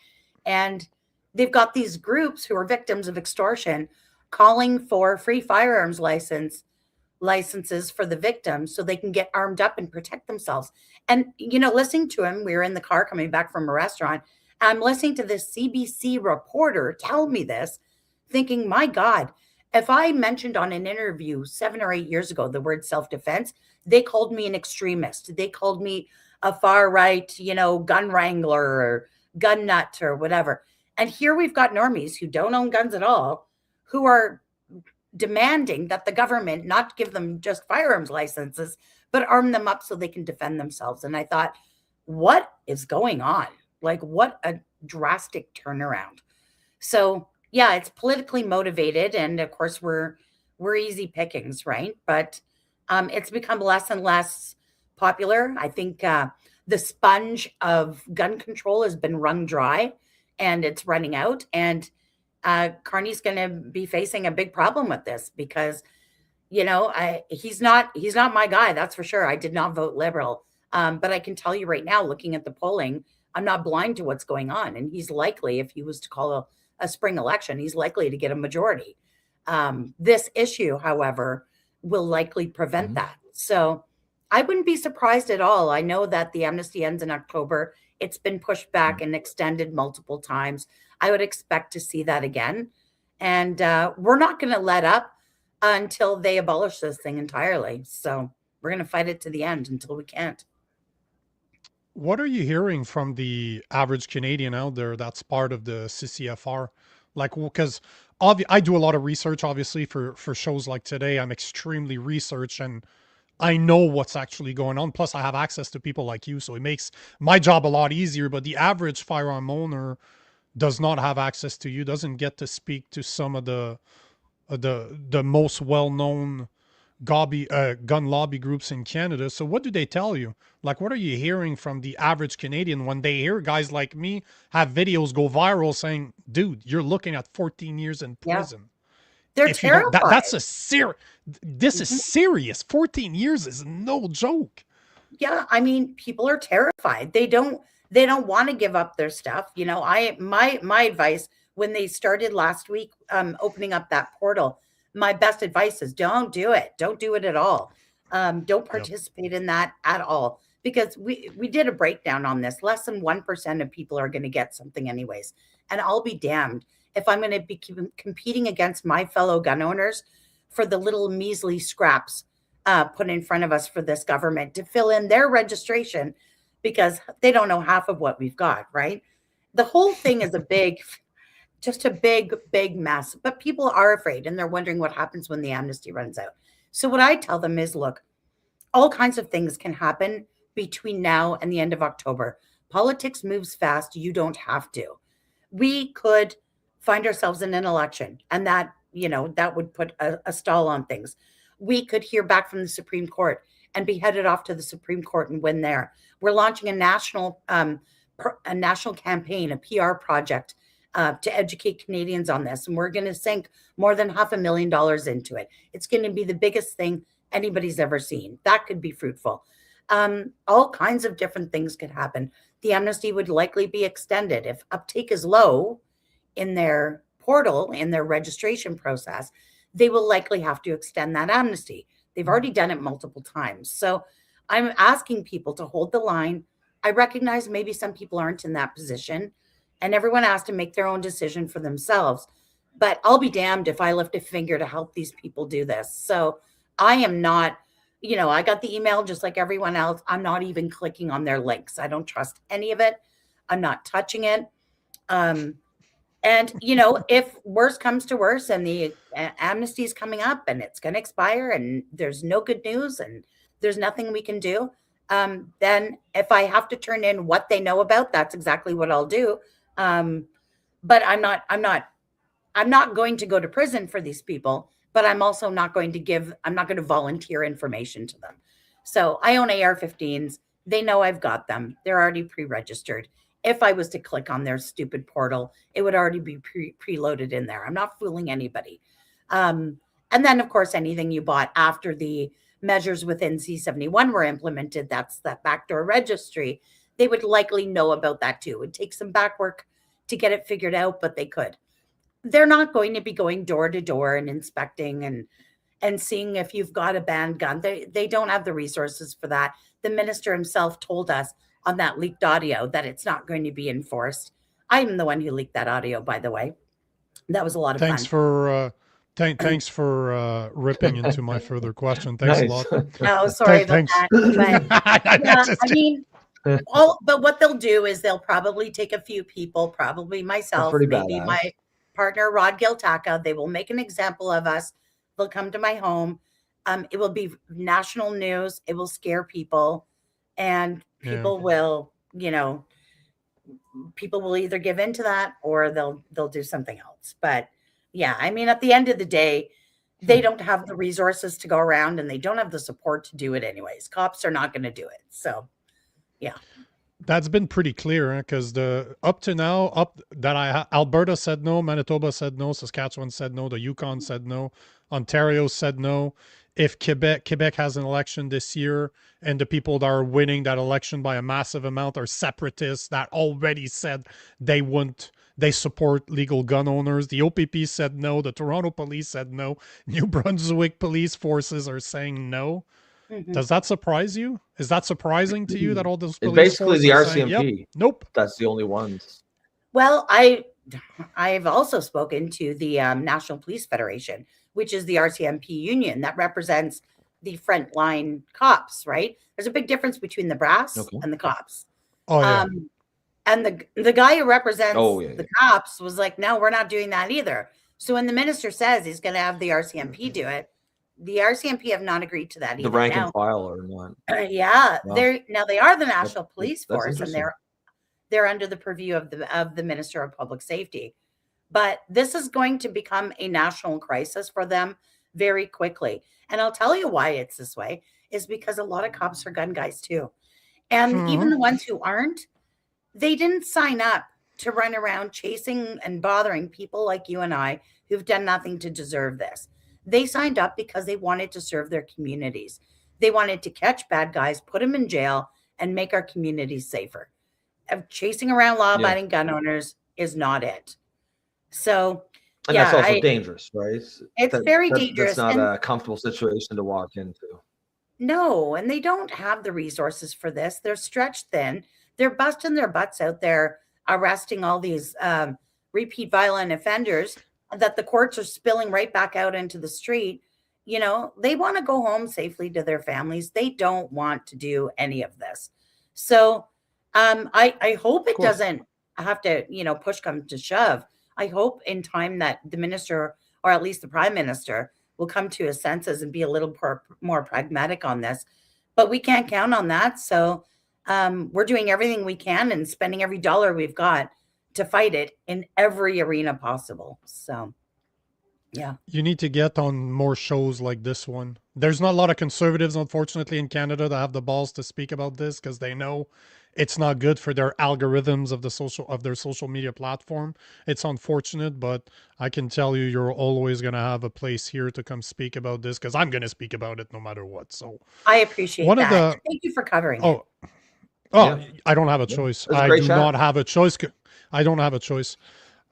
And they've got these groups who are victims of extortion calling for free firearms licenses for the victims so they can get armed up and protect themselves. And, listening to him, we were in the car coming back from a restaurant. I'm listening to this CBC reporter tell me this, thinking, my God, if I mentioned on an interview 7 or 8 years ago the word self-defense, they called me an extremist. They called me a far right, gun wrangler or gun nut or whatever. And here we've got normies who don't own guns at all, who are demanding that the government not give them just firearms licenses, but arm them up so they can defend themselves. And I thought, what is going on? Like, what a drastic turnaround. So yeah, it's politically motivated. And of course we're easy pickings, right? But it's become less and less popular. I think the sponge of gun control has been wrung dry and it's running out. And Carney's going to be facing a big problem with this because, he's not my guy. That's for sure. I did not vote Liberal. But I can tell you right now, looking at the polling, I'm not blind to what's going on. And he's likely, if he was to call a spring election, he's likely to get a majority. This issue, however, will likely prevent that. So I wouldn't be surprised at all. I know that the amnesty ends in October. It's been pushed back and extended multiple times. I would expect to see that again. And we're not going to let up until they abolish this thing entirely. So we're going to fight it to the end until we can't. What are you hearing from the average Canadian out there that's part of the CCFR? Like, because I do a lot of research, obviously, for shows like today. I'm extremely research and I know what's actually going on. Plus, I have access to people like you, so it makes my job a lot easier. But the average firearm owner does not have access to you, doesn't get to speak to some of the most well-known gun lobby groups in Canada. So what do they tell you? Like, what are you hearing from the average Canadian when they hear guys like me have videos go viral saying, dude, you're looking at 14 years in prison? They're terrified. That's this is serious. 14 years is no joke. Yeah, I mean, people are terrified. They don't want to give up their stuff. My advice when they started last week, opening up that portal, my best advice is don't do it. Don't do it at all. Don't participate in that at all, because we did a breakdown on this. Less than 1% of people are going to get something anyways. And I'll be damned if I'm going to be competing against my fellow gun owners for the little measly scraps put in front of us for this government to fill in their registration, because they don't know half of what we've got, right? The whole thing is just a big mess, but people are afraid and they're wondering what happens when the amnesty runs out. So what I tell them is, look, all kinds of things can happen between now and the end of October. Politics moves fast. You don't have to. We could find ourselves in an election, and that, that would put a stall on things. We could hear back from the Supreme Court and be headed off to the Supreme Court and win there. We're launching a national campaign, a PR project to educate Canadians on this. And we're going to sink more than $500,000 into it. It's going to be the biggest thing anybody's ever seen. That could be fruitful. All kinds of different things could happen. The amnesty would likely be extended. If uptake is low in their portal, in their registration process, they will likely have to extend that amnesty. They've already done it multiple times. So I'm asking people to hold the line. I recognize maybe some people aren't in that position, and everyone has to make their own decision for themselves. But I'll be damned if I lift a finger to help these people do this. So I am not, I got the email just like everyone else. I'm not even clicking on their links. I don't trust any of it. I'm not touching it. And, if worse comes to worse and the amnesty is coming up and it's going to expire and there's no good news and there's nothing we can do, then if I have to turn in what they know about, that's exactly what I'll do. But I'm not going to go to prison for these people, but I'm also not going to volunteer information to them. So I own AR-15s. They know I've got them. They're already pre-registered. If I was to click on their stupid portal, it would already be preloaded in there. I'm not fooling anybody. And then, of course, anything you bought after the measures within C71 were implemented, that's that backdoor registry, they would likely know about that too. It would take some back work to get it figured out, but they could. They're not going to be going door to door and inspecting and seeing if you've got a banned gun. They don't have the resources for that. The minister himself told us on that leaked audio that it's not going to be enforced. I'm the one who leaked that audio, by the way. That was a lot of fun. Thanks for ripping into my further question. Thanks a lot. No, sorry about that. But, yeah, but what they'll do is they'll probably take a few people, probably myself, maybe my partner, Rod Giltaca. They will make an example of us. They'll come to my home. It will be national news. It will scare people. And people will, people will either give in to that or they'll do something else. But yeah, at the end of the day, they don't have the resources to go around and they don't have the support to do it anyways. Cops are not going to do it. So yeah. That's been pretty clear, because up to now, Alberta said no, Manitoba said no, Saskatchewan said no, the Yukon said no, Ontario said no. If Quebec has an election this year and the people that are winning that election by a massive amount are separatists that already said they support legal gun owners. The OPP said no. The Toronto police said no. New Brunswick police forces are saying no. Mm-hmm. Does that surprise you? Is that surprising to you that all those police basically the RCMP? Saying, yep, nope. That's the only ones. Well, I've also spoken to the National Police Federation, which is the RCMP union that represents the frontline cops, right? There's a big difference between the brass and the cops. Oh, yeah. And the guy who represents the cops was like, no, we're not doing that either. So when the minister says he's going to have the RCMP do it, the RCMP have not agreed to that either. The rank and file or not? Yeah, wow. They are the National Police Force, and they're under the purview of the Minister of Public Safety. But this is going to become a national crisis for them very quickly. And I'll tell you why it's this way is because a lot of cops are gun guys too. And even the ones who aren't, they didn't sign up to run around chasing and bothering people like you and I who've done nothing to deserve this. They signed up because they wanted to serve their communities. They wanted to catch bad guys, put them in jail, and make our communities safer. Chasing around law-abiding gun owners is not it. So, and that's also dangerous, right? It's very dangerous. That's not a comfortable situation to walk into. No, and they don't have the resources for this. They're stretched thin. They're busting their butts out there, arresting all these repeat violent offenders that the courts are spilling right back out into the street. You know, they want to go home safely to their families. They don't want to do any of this. So I hope it doesn't have to, you know, push come to shove. I hope in time that the minister, or at least the prime minister, will come to his senses and be a little more pragmatic on this. But we can't count on that. So we're doing everything we can and spending every dollar we've got to fight it in every arena possible. So, yeah. You need to get on more shows like this one. There's not a lot of conservatives, unfortunately, in Canada that have the balls to speak about this because they know it's not good for their algorithms of their social media platform. It's unfortunate, but I can tell you, you're always going to have a place here to come speak about this because I'm going to speak about it no matter what. So I appreciate that. Thank you for covering it. Oh, yeah. I don't have a choice. I do not have a choice. I don't have a choice.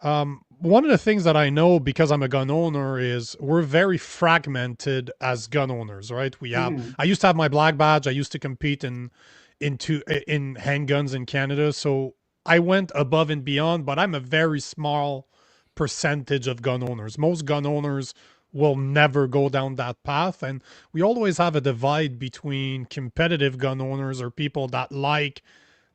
One of the things that I know because I'm a gun owner is we're very fragmented as gun owners, right? We have, I used to have my black badge. I used to compete in handguns in Canada. So I went above and beyond, but I'm a very small percentage of gun owners. Most gun owners will never go down that path. And we always have a divide between competitive gun owners or people that like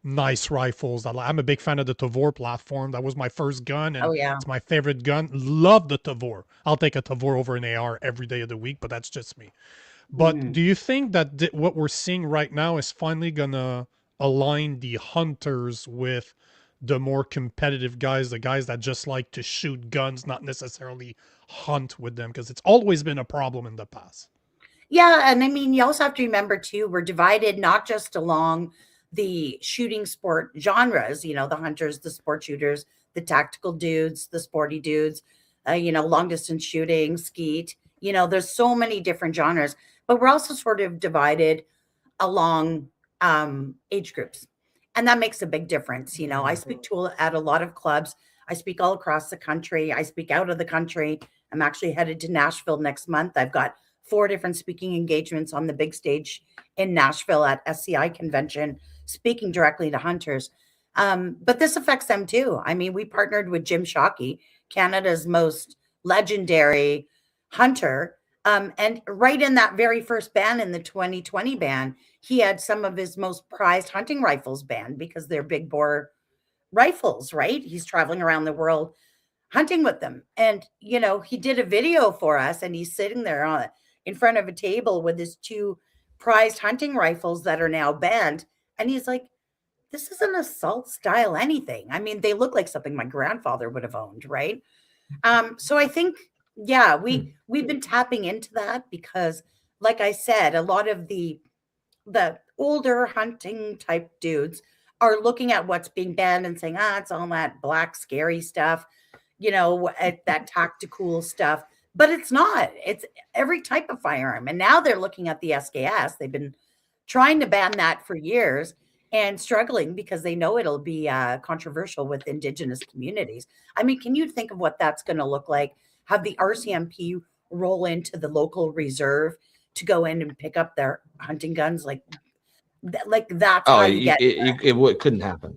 nice rifles. I'm a big fan of the Tavor platform. That was my first gun, and it's my favorite gun. Love the Tavor. I'll take a Tavor over an AR every day of the week, but that's just me. But do you think that what we're seeing right now is finally gonna align the hunters with the more competitive guys, the guys that just like to shoot guns, not necessarily hunt with them? Because it's always been a problem in the past. Yeah, and I mean, you also have to remember too, we're divided not just along the shooting sport genres, you know, the hunters, the sport shooters, the tactical dudes, the sporty dudes, you know, long distance shooting, skeet, you know, there's so many different genres, but we're also sort of divided along age groups. And that makes a big difference. You know, I speak at a lot of clubs. I speak all across the country. I speak out of the country. I'm actually headed to Nashville next month. I've got 4 different speaking engagements on the big stage in Nashville at SCI convention, speaking directly to hunters. But this affects them too. I mean, we partnered with Jim Shockey, Canada's most legendary hunter. And right in that very first ban, in the 2020 ban, he had some of his most prized hunting rifles banned because they're big bore rifles, right? He's traveling around the world hunting with them. And, you know, he did a video for us and he's sitting there in front of a table with his 2 prized hunting rifles that are now banned. And he's like, this is an assault style anything. I mean, they look like something my grandfather would have owned, right? So I think, yeah, we've been tapping into that because, like I said, a lot of the older hunting type dudes are looking at what's being banned and saying, it's all that black scary stuff, you know, that tactical stuff. But it's not. It's every type of firearm. And now they're looking at the SKS. They've been trying to ban that for years and struggling because they know it'll be controversial with Indigenous communities. I mean, can you think of what that's going to look like? Have the RCMP roll into the local reserve to go in and pick up their hunting guns? Like that's how you get it couldn't happen.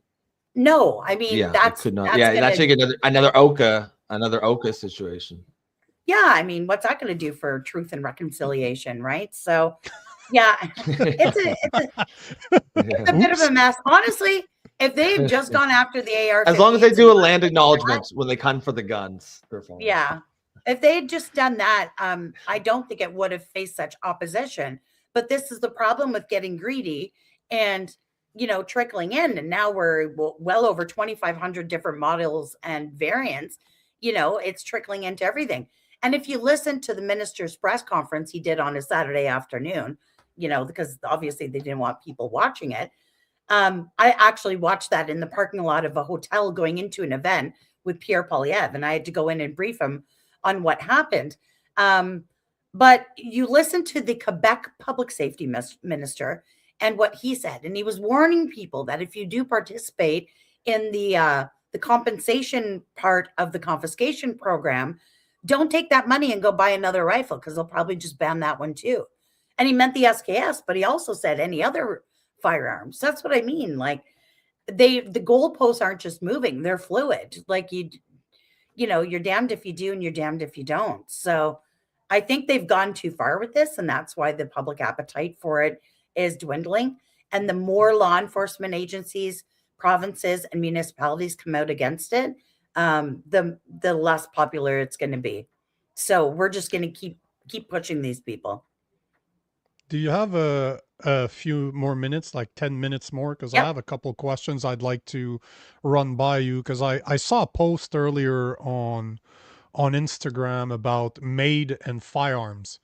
No, I mean, it could not. That's like another Oka situation. Yeah, I mean, what's that going to do for truth and reconciliation, right? So, yeah, it's a bit of a mess. Honestly, if they've just gone after the AR, as long as they do a land acknowledgement when they come for the guns, they're fine. Yeah, if they had just done that, I don't think it would have faced such opposition. But this is the problem with getting greedy and, you know, trickling in. And now we're well over 2,500 different models and variants. You know, it's trickling into everything. And if you listen to the minister's press conference he did on a Saturday afternoon, you know, because obviously they didn't want people watching it. I actually watched that in the parking lot of a hotel going into an event with Pierre Poilievre, and I had to go in and brief him on what happened. But you listen to the Quebec public safety minister and what he said, and he was warning people that if you do participate in the compensation part of the confiscation program, don't take that money and go buy another rifle because they'll probably just ban that one too. And he meant the SKS, but he also said any other firearms. That's what I mean. Like the goalposts aren't just moving; they're fluid. Like you know, you're damned if you do and you're damned if you don't. So I think they've gone too far with this, and that's why the public appetite for it is dwindling. And the more law enforcement agencies, provinces, and municipalities come out against it, the less popular it's going to be. So we're just going to keep pushing these people. Do you have a few more minutes, like 10 minutes more? Because I have a couple of questions I'd like to run by you. Because I saw a post earlier on Instagram about MAiD and firearms.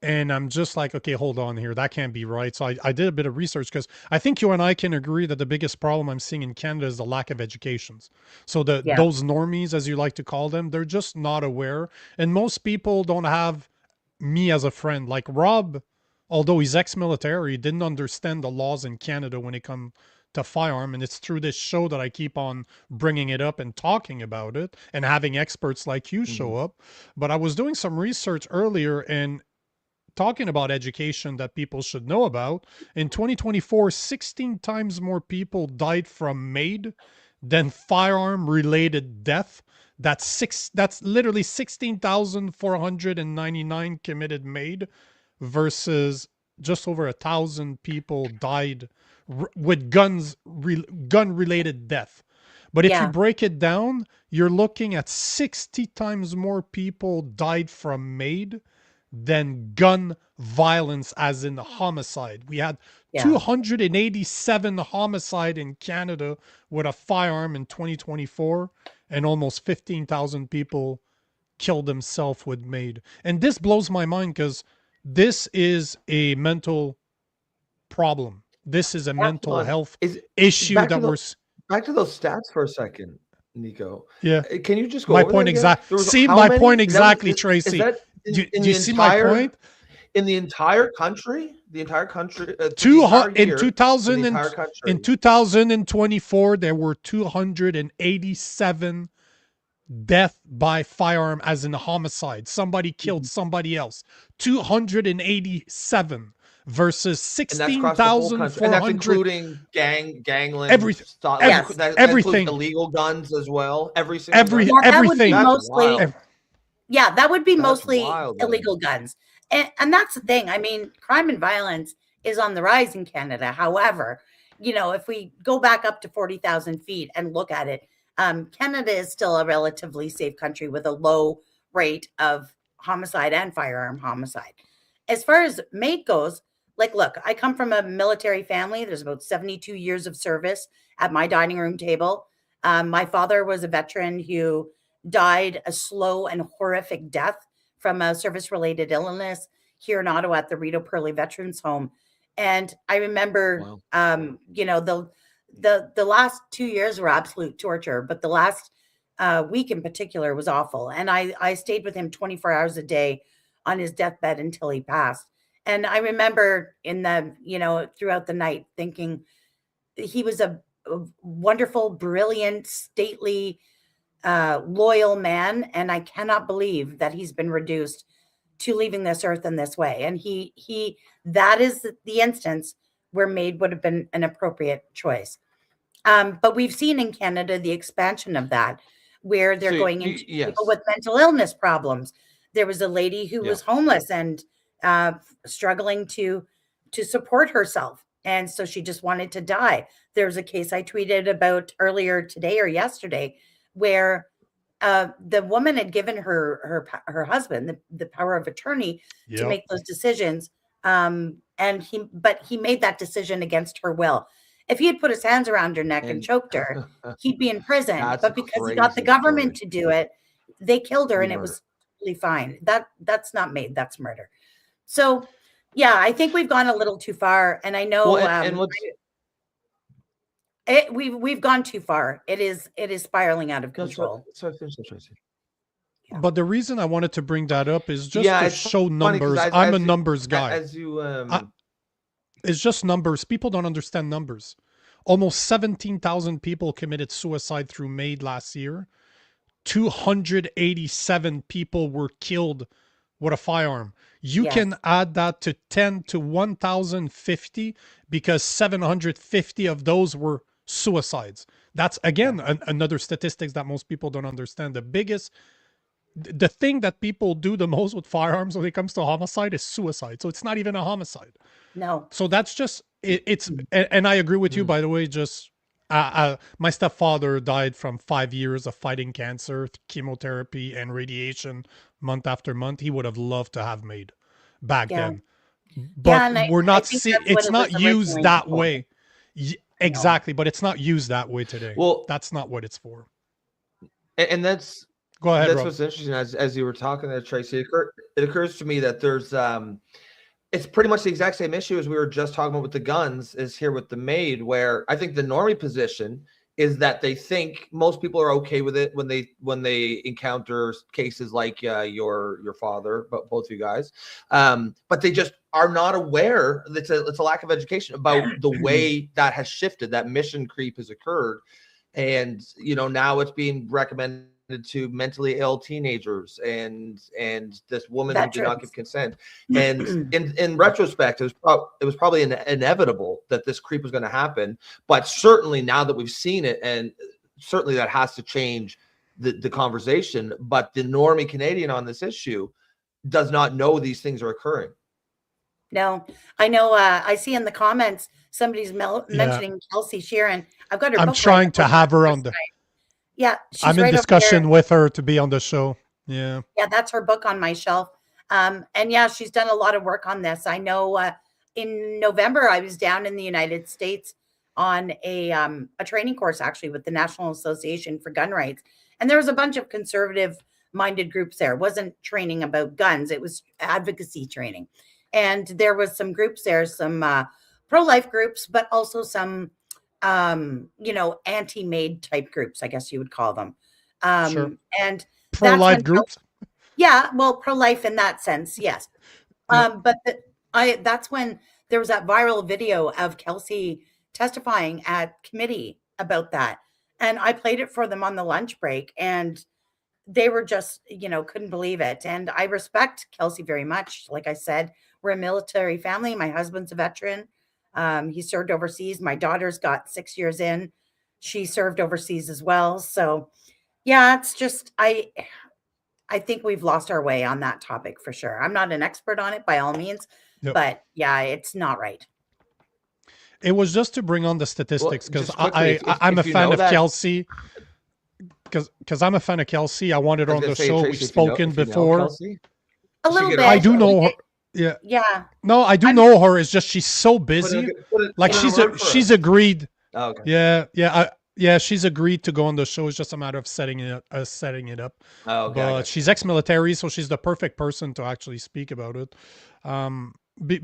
And I'm just like, okay, hold on here. That can't be right. So I did a bit of research, because I think you and I can agree that the biggest problem I'm seeing in Canada is the lack of educations. So those normies, as you like to call them, they're just not aware. And most people don't have me as a friend. Like Rob, although he's ex-military, he didn't understand the laws in Canada when it comes to firearm. And it's through this show that I keep on bringing it up and talking about it and having experts like you show up. But I was doing some research earlier and talking about education that people should know about. In 2024, 16 times more people died from MAiD than firearm related death. That's literally 16,499 committed MAiD versus just over 1,000 people died with gun related death. But if you break it down, you're looking at 60 times more people died from MAiD than gun violence, as in homicide. We had 287 homicide in Canada with a firearm in 2024, and almost 15,000 people killed themselves with MAiD. And this blows my mind, because this is a mental problem. This is a mental health issue that we're... Back to those stats for a second, Nico. Yeah. Can you just go my over point exactly? See my point exactly, Tracy. Do you see my point? In the entire country, in 2024, there were 287 death by firearm, as in homicide. Somebody killed somebody else. 287 versus 16,400. And that's including gangland, everything, that everything, illegal guns as well. Everything. That would be mostly illegal guns. And that's the thing. I mean, crime and violence is on the rise in Canada. However, if we go back up to 40,000 feet and look at it, Canada is still a relatively safe country with a low rate of homicide and firearm homicide. As far as MAiD goes, look, I come from a military family. There's about 72 years of service at my dining room table. My father was a veteran who died a slow and horrific death from a service-related illness here in Ottawa at the Rito Perley Veterans Home. And I remember, the last 2 years were absolute torture, but the last week in particular was awful. And I stayed with him 24 hours a day on his deathbed until he passed. And I remember throughout the night thinking he was a wonderful, brilliant, stately, loyal man. And I cannot believe that he's been reduced to leaving this earth in this way. And that is the instance where MAiD would have been an appropriate choice. But we've seen in Canada the expansion of that, where they're going into people with mental illness problems. There was a lady who was homeless and struggling to support herself. And so she just wanted to die. There was a case I tweeted about earlier today or yesterday where the woman had given her husband the power of attorney to make those decisions. And he made that decision against her will. If he had put his hands around her neck and choked her, he'd be in prison. But because he got the government to do it, they killed her, and it was totally fine. That's not MAiD, that's murder. So, I think we've gone a little too far, and I know we've gone too far. It is spiraling out of control. But the reason I wanted to bring that up is just to show numbers. I'm a numbers guy. It's just numbers. People don't understand numbers. Almost 17,000 people committed suicide through MAiD last year. 287 people were killed with a firearm. You can add that to 10 to 1,050 because 750 of those were suicides. That's, again, another statistics that most people don't understand. The biggest the thing that people do the most with firearms when it comes to homicide is suicide. So it's not even a homicide. No. So that's just it's and I agree with you, by the way. Just my stepfather died from 5 years of fighting cancer, chemotherapy, and radiation month after month. He would have loved to have MAiD back then, but we're not seeing. It's not used that way. Exactly, but it's not used that way today. Well, that's not what it's for. And that's go ahead. That's Rob. what's interesting. As you were talking there, Tracey, it occurs to me that there's it's pretty much the exact same issue as we were just talking about with the guns is here with the MAiD, where I think the normie position is that they think most people are okay with it when they encounter cases like your father, but both of you guys, but they just are not aware. It's a lack of education about the way that has shifted. That mission creep has occurred, and now it's being recommended to mentally ill teenagers and this woman who did not give consent. And in retrospect, it was probably inevitable that this creep was going to happen. But certainly now that we've seen it, and certainly that has to change the conversation. But the normie Canadian on this issue does not know these things are occurring. No, I know. I see in the comments somebody's mentioning Kelsey Sheeran. I've got her. I'm trying to have her on the. Yeah, I'm in discussion with her to be on the show. Yeah, that's her book on my shelf. And yeah, she's done a lot of work on this. I know. In November, I was down in the United States on a training course actually with the National Association for Gun Rights, and there was a bunch of conservative-minded groups there. It wasn't training about guns; it was advocacy training, and there was some groups there, some pro-life groups, but also some anti-MAiD type groups, I guess you would call them. Sure. And pro-life groups. Yeah, well, pro-life in that sense, yes. But that's when there was that viral video of Kelsey testifying at committee about that, and I played it for them on the lunch break, and they were just, couldn't believe it. And I respect Kelsey very much. Like I said, we're a military family. My husband's a veteran. He served overseas. My daughter's got 6 years in. She served overseas as well. So yeah, it's just, I think we've lost our way on that topic for sure. I'm not an expert on it by all means, but yeah, it's not right. It was just to bring on the statistics because I'm a fan of Kelsey. Because I'm a fan of Kelsey. I wanted her on the show. We've spoken before. A little bit. I do know her. Yeah. No, I do know her. It's just she's so busy. Like she's agreed. Oh, okay. Yeah. She's agreed to go on the show. It's just a matter of setting it up. Oh, okay. But she's ex-military, so she's the perfect person to actually speak about it.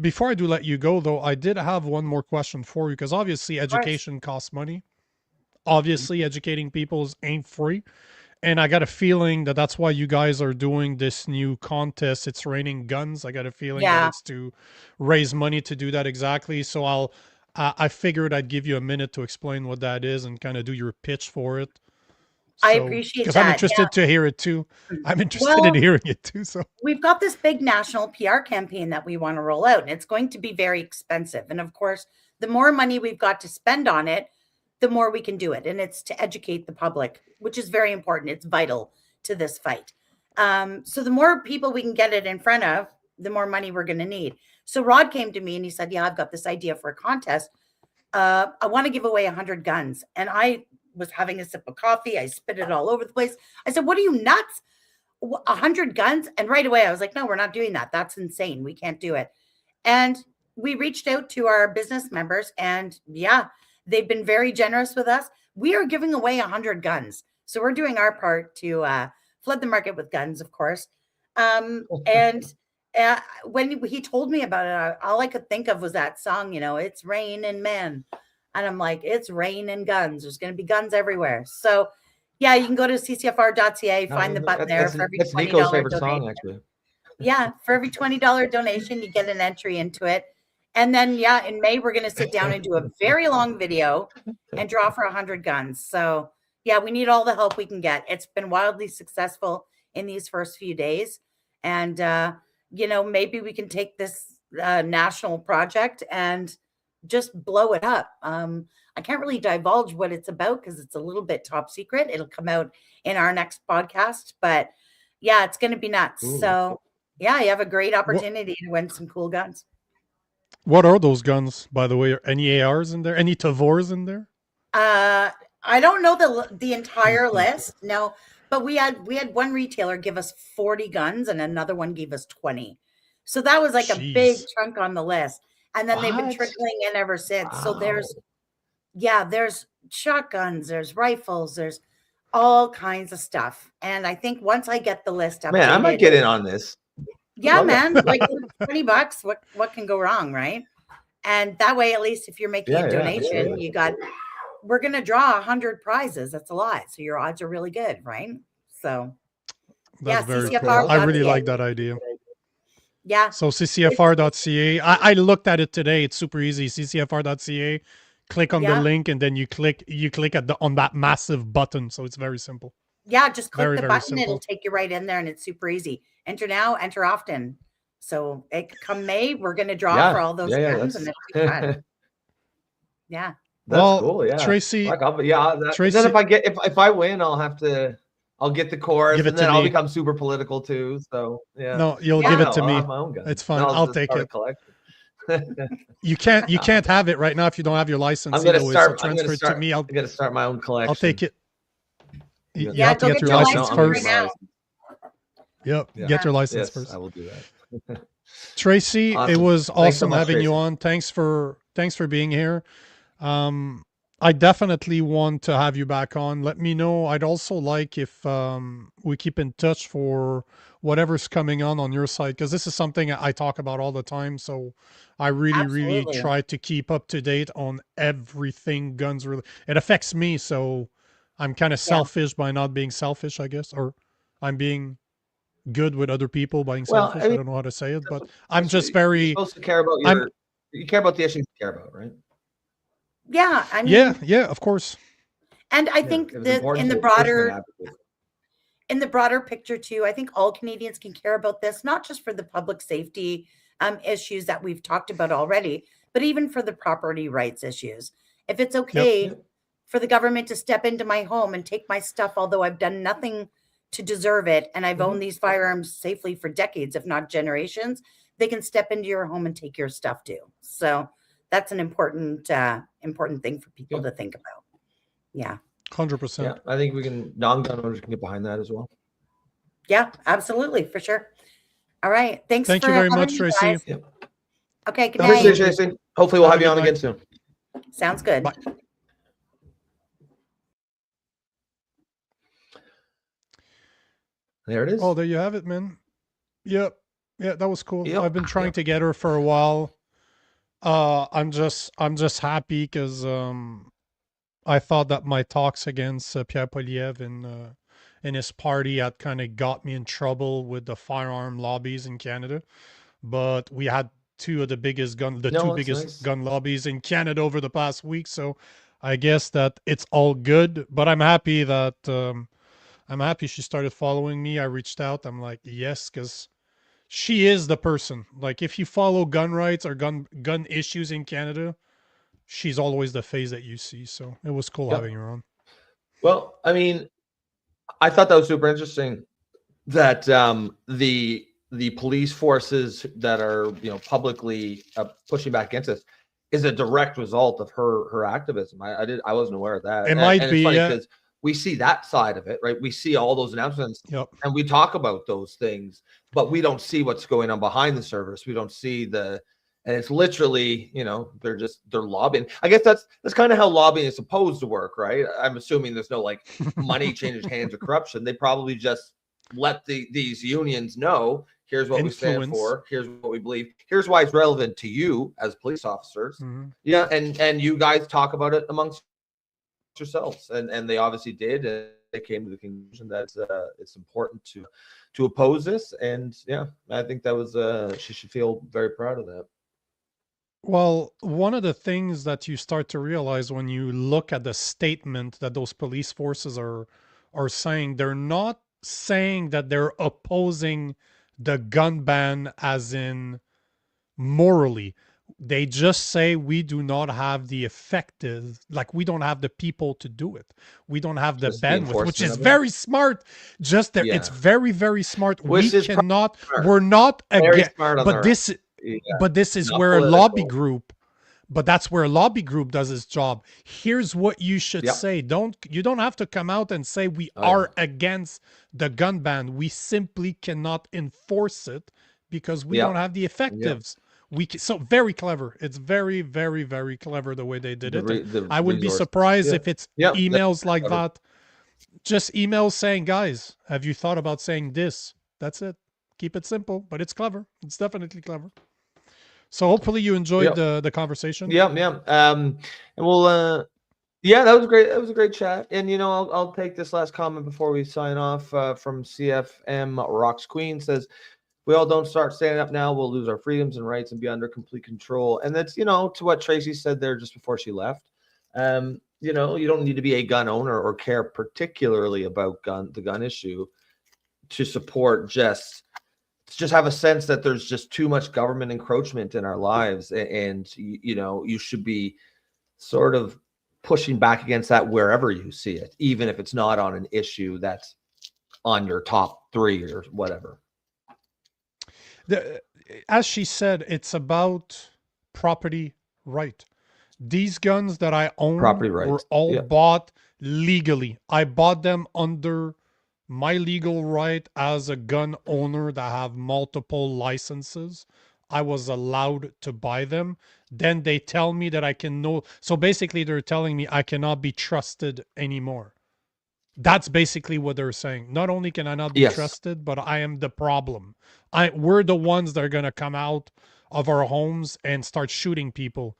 Before I do let you go, though, I did have one more question for you because obviously education costs money. Obviously, educating people ain't free. And I got a feeling that that's why you guys are doing this new contest. It's Raining Guns. I got a feeling that it's to raise money to do that exactly. So I figured I'd give you a minute to explain what that is and kind of do your pitch for it. So, I appreciate that. Because I'm interested to hear it too. I'm interested in hearing it too. So we've got this big national PR campaign that we want to roll out, and it's going to be very expensive. And of course, the more money we've got to spend on it, the more we can do it. And it's to educate the public, which is very important. It's vital to this fight. So the more people we can get it in front of, the more money we're going to need. So Rod came to me and he said, yeah, I've got this idea for a contest. I want to give away 100 guns. And I was having a sip of coffee. I spit it all over the place. I said, what are you, nuts? 100 guns? And right away I was like, no, we're not doing that. That's insane. We can't do it. And we reached out to our business members, and yeah, they've been very generous with us. We are giving away 100 guns. So we're doing our part to flood the market with guns, of course. And when he told me about it, all I could think of was that song, It's Raining Men. And I'm like, it's raining guns. There's going to be guns everywhere. So yeah, you can go to ccfr.ca, find the button there for every $20 Nico's favorite donation. song, actually. Yeah, for every $20 donation, you get an entry into it. And then, yeah, in May, we're going to sit down and do a very long video and draw for 100 guns. So, yeah, we need all the help we can get. It's been wildly successful in these first few days. And, maybe we can take this national project and just blow it up. I can't really divulge what it's about because it's a little bit top secret. It'll come out in our next podcast. But, Yeah, it's going to be nuts. Ooh. So yeah, you have a great opportunity to win some cool guns. What are those guns, by the way? Are any ARs in there? Any Tavors in there? I don't know the entire list, no, but we had one retailer give us 40 guns and another one gave us 20. So that was like a big chunk on the list. And then they've been trickling in ever since. Wow. So there's shotguns, there's rifles, there's all kinds of stuff. And I think once I get the list updated, man, I might get in on this. Yeah, man, like $20, what can go wrong, right? And that way, at least if you're making a donation, we're going to draw 100 prizes. That's a lot. So your odds are really good, right? So that's very cool. I really like that idea. Yeah. So CCFR.ca. I looked at it today. It's super easy. CCFR.ca. Click on the link, and then you click on that massive button. So it's very simple. Yeah, just click the button. It'll take you right in there, and it's super easy. Enter now, enter often. So come May, we're going to draw for all those guns, and it's fun. Yeah. That's cool. Yeah, Tracy. Tracy. Then if I win, I'll get the chorus, and then I'll become super political too. So yeah. No, you'll give it to me. My own gun. It's fine. I'll take it. You can't have it right now if you don't have your license. I'm gonna transfer it to me. I'm gonna start my own collection. I'll take it. You have to get your license first. Yep. Get your license first. I will do that. Tracy, it was awesome having you on. Thanks for being here. I definitely want to have you back on. Let me know. I'd also like if we keep in touch for whatever's coming on your side, because this is something I talk about all the time. So I really try to keep up to date on everything guns related. It affects me, so I'm kind of selfish by not being selfish, I guess, or I'm being good with other people by being selfish. I don't know how to say it, but I'm just very. You're supposed to care about you care about the issues you care about, right? Yeah, I mean, yeah, of course. And I think that in the broader picture too, I think all Canadians can care about this, not just for the public safety issues that we've talked about already, but even for the property rights issues. If it's okay for the government to step into my home and take my stuff, although I've done nothing to deserve it, and I've owned these firearms safely for decades, if not generations, they can step into your home and take your stuff too. So that's an important thing for people to think about. Yeah. 100%. Yeah, I think non-gun owners can get behind that as well. Yeah, absolutely, for sure. All right. Thank you very much, Tracy. Yep. Okay, good night. Appreciate it, Tracy. Hopefully we'll have you on again soon. Sounds good. Bye. There it is. Oh, there you have it, man. Yep. Yeah, that was cool. I've been trying to get her for a while. I'm just happy because I thought that my talks against Pierre Poilievre and his party had kind of got me in trouble with the firearm lobbies in Canada. But we had two of the biggest gun lobbies in Canada over the past week. So I guess that it's all good. But I'm happy that I'm happy she started following me. I reached out. I'm like, yes, because she is the person. Like, if you follow gun rights or gun issues in Canada, she's always the face that you see. So it was cool having her on. Well, I mean, I thought that was super interesting that the police forces that are publicly pushing back against us is a direct result of her activism. I wasn't aware of that. It might be because we see that side of it, right? We see all those announcements and we talk about those things, but we don't see what's going on behind the service. We don't see and it's literally, they're lobbying. I guess that's kind of how lobbying is supposed to work, right? I'm assuming there's no like money changes hands or corruption. They probably just let these unions know, here's what we stand for, here's what we believe, here's why it's relevant to you as police officers. Yeah, and you guys talk about it amongst yourselves, and they obviously did, and they came to the conclusion that it's important to oppose this. And yeah, I think that was she should feel very proud of that. Well, one of the things that you start to realize when you look at the statement that those police forces are saying, they're not saying that they're opposing the gun ban as in morally. They just say we do not have the effective, like we don't have the people to do it. We don't have the bandwidth, which is very smart. Just that it's very, very smart. Which we is cannot, smart. we're not again, but this is Not where political. a lobby group, but that's where a lobby group does its job. Here's what you should say. You don't have to come out and say we are against the gun ban. We simply cannot enforce it because we don't have the effectives. So very clever. It's very, very, very clever the way they did it. I would be surprised if it's emails like that. Just emails saying, guys, have you thought about saying this? That's it. Keep it simple, but it's clever. It's definitely clever. So hopefully you enjoyed the conversation. And we'll that was great. That was a great chat. And I'll take this last comment before we sign off from CFM Rocks Queen. Says, we all don't start standing up now, we'll lose our freedoms and rights and be under complete control. And that's, to what Tracey said there just before she left. You don't need to be a gun owner or care particularly about the gun issue to support just have a sense that there's just too much government encroachment in our lives. And, you should be sort of pushing back against that wherever you see it, even if it's not on an issue that's on your top 3 or whatever. As she said, it's about property right. These guns that I own were all bought legally. I bought them under my legal right as a gun owner that have multiple licenses. I was allowed to buy them. Then they tell me that I can so basically they're telling me I cannot be trusted anymore. That's basically what they're saying. Not only can I not be trusted, but I am the problem. We're the ones that are going to come out of our homes and start shooting people.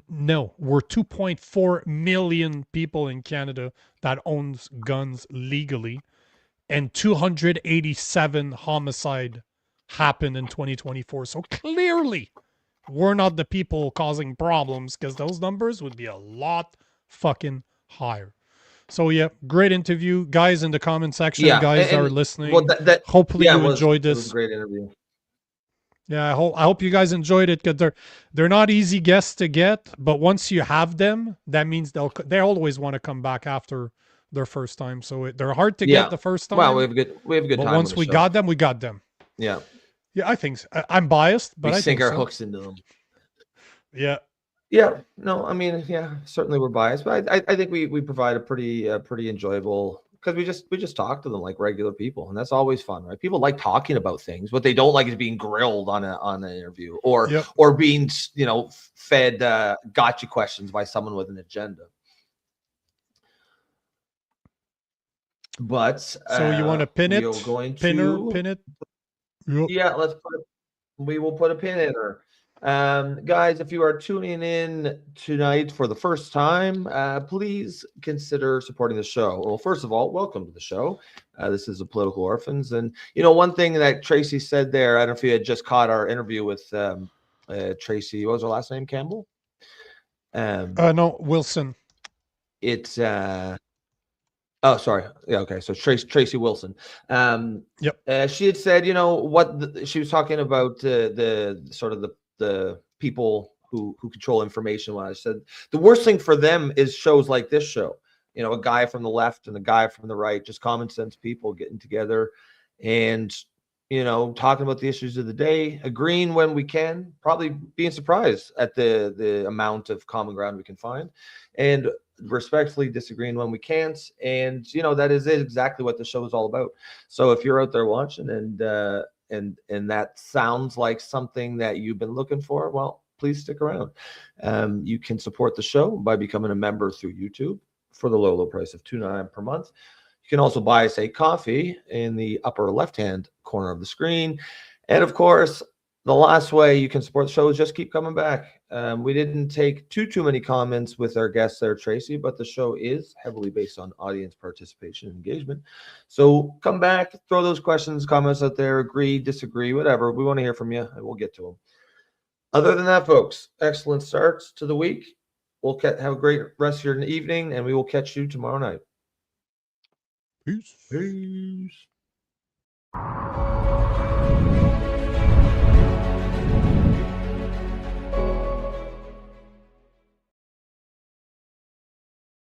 No, we're 2.4 million people in Canada that owns guns legally, and 287 homicide happened in 2024. So clearly, we're not the people causing problems, because those numbers would be a lot fucking higher. So great interview, guys. In the comment section, guys are listening. Well, hopefully you enjoyed this. It was a great interview. Yeah, I hope you guys enjoyed it, because they're not easy guests to get, but once you have them, that means they always want to come back after their first time. So they're hard to get the first time. Well, we have a good but time. Once we got them, we got them. Yeah. Yeah, I think so. I'm biased, but I think our hooks into them. Yeah. Yeah, no, I mean, certainly we're biased, but I think we provide a pretty enjoyable, because we just talk to them like regular people, and that's always fun, right? People like talking about things. What they don't like is being grilled on an interview or being fed gotcha questions by someone with an agenda. But so you want to pin it? Pin it. Yep. Yeah, we will put a pin in her. Guys, if you are tuning in tonight for the first time, please consider supporting the show. Well, first of all, welcome to the show. This is the Political Orphans. And, one thing that Tracey said there, I don't know if you had just caught our interview with Tracey. What was her last name? Campbell? No, Wilson. It's oh, sorry. Yeah, okay. So Tracey Wilson. She had said, she was talking about the sort of the people who control information. When I said the worst thing for them is shows like this show, a guy from the left and a guy from the right, just common sense people getting together and, talking about the issues of the day, agreeing when we can, probably being surprised at the amount of common ground we can find, and respectfully disagreeing when we can't. And, that is exactly what the show is all about. So if you're out there watching and that sounds like something that you've been looking for, well, please stick around. You can support the show by becoming a member through YouTube for the low price of $2.99 per month. You can also buy us a coffee in the upper left-hand corner of the screen. And of course, the last way you can support the show is just keep coming back. We didn't take too many comments with our guests there, Tracey, but the show is heavily based on audience participation and engagement. So come back, throw those questions, comments out there, agree, disagree, whatever. We want to hear from you, and we'll get to them. Other than that, folks, excellent starts to the week. We'll have a great rest of your evening, and we will catch you tomorrow night. Peace. Peace.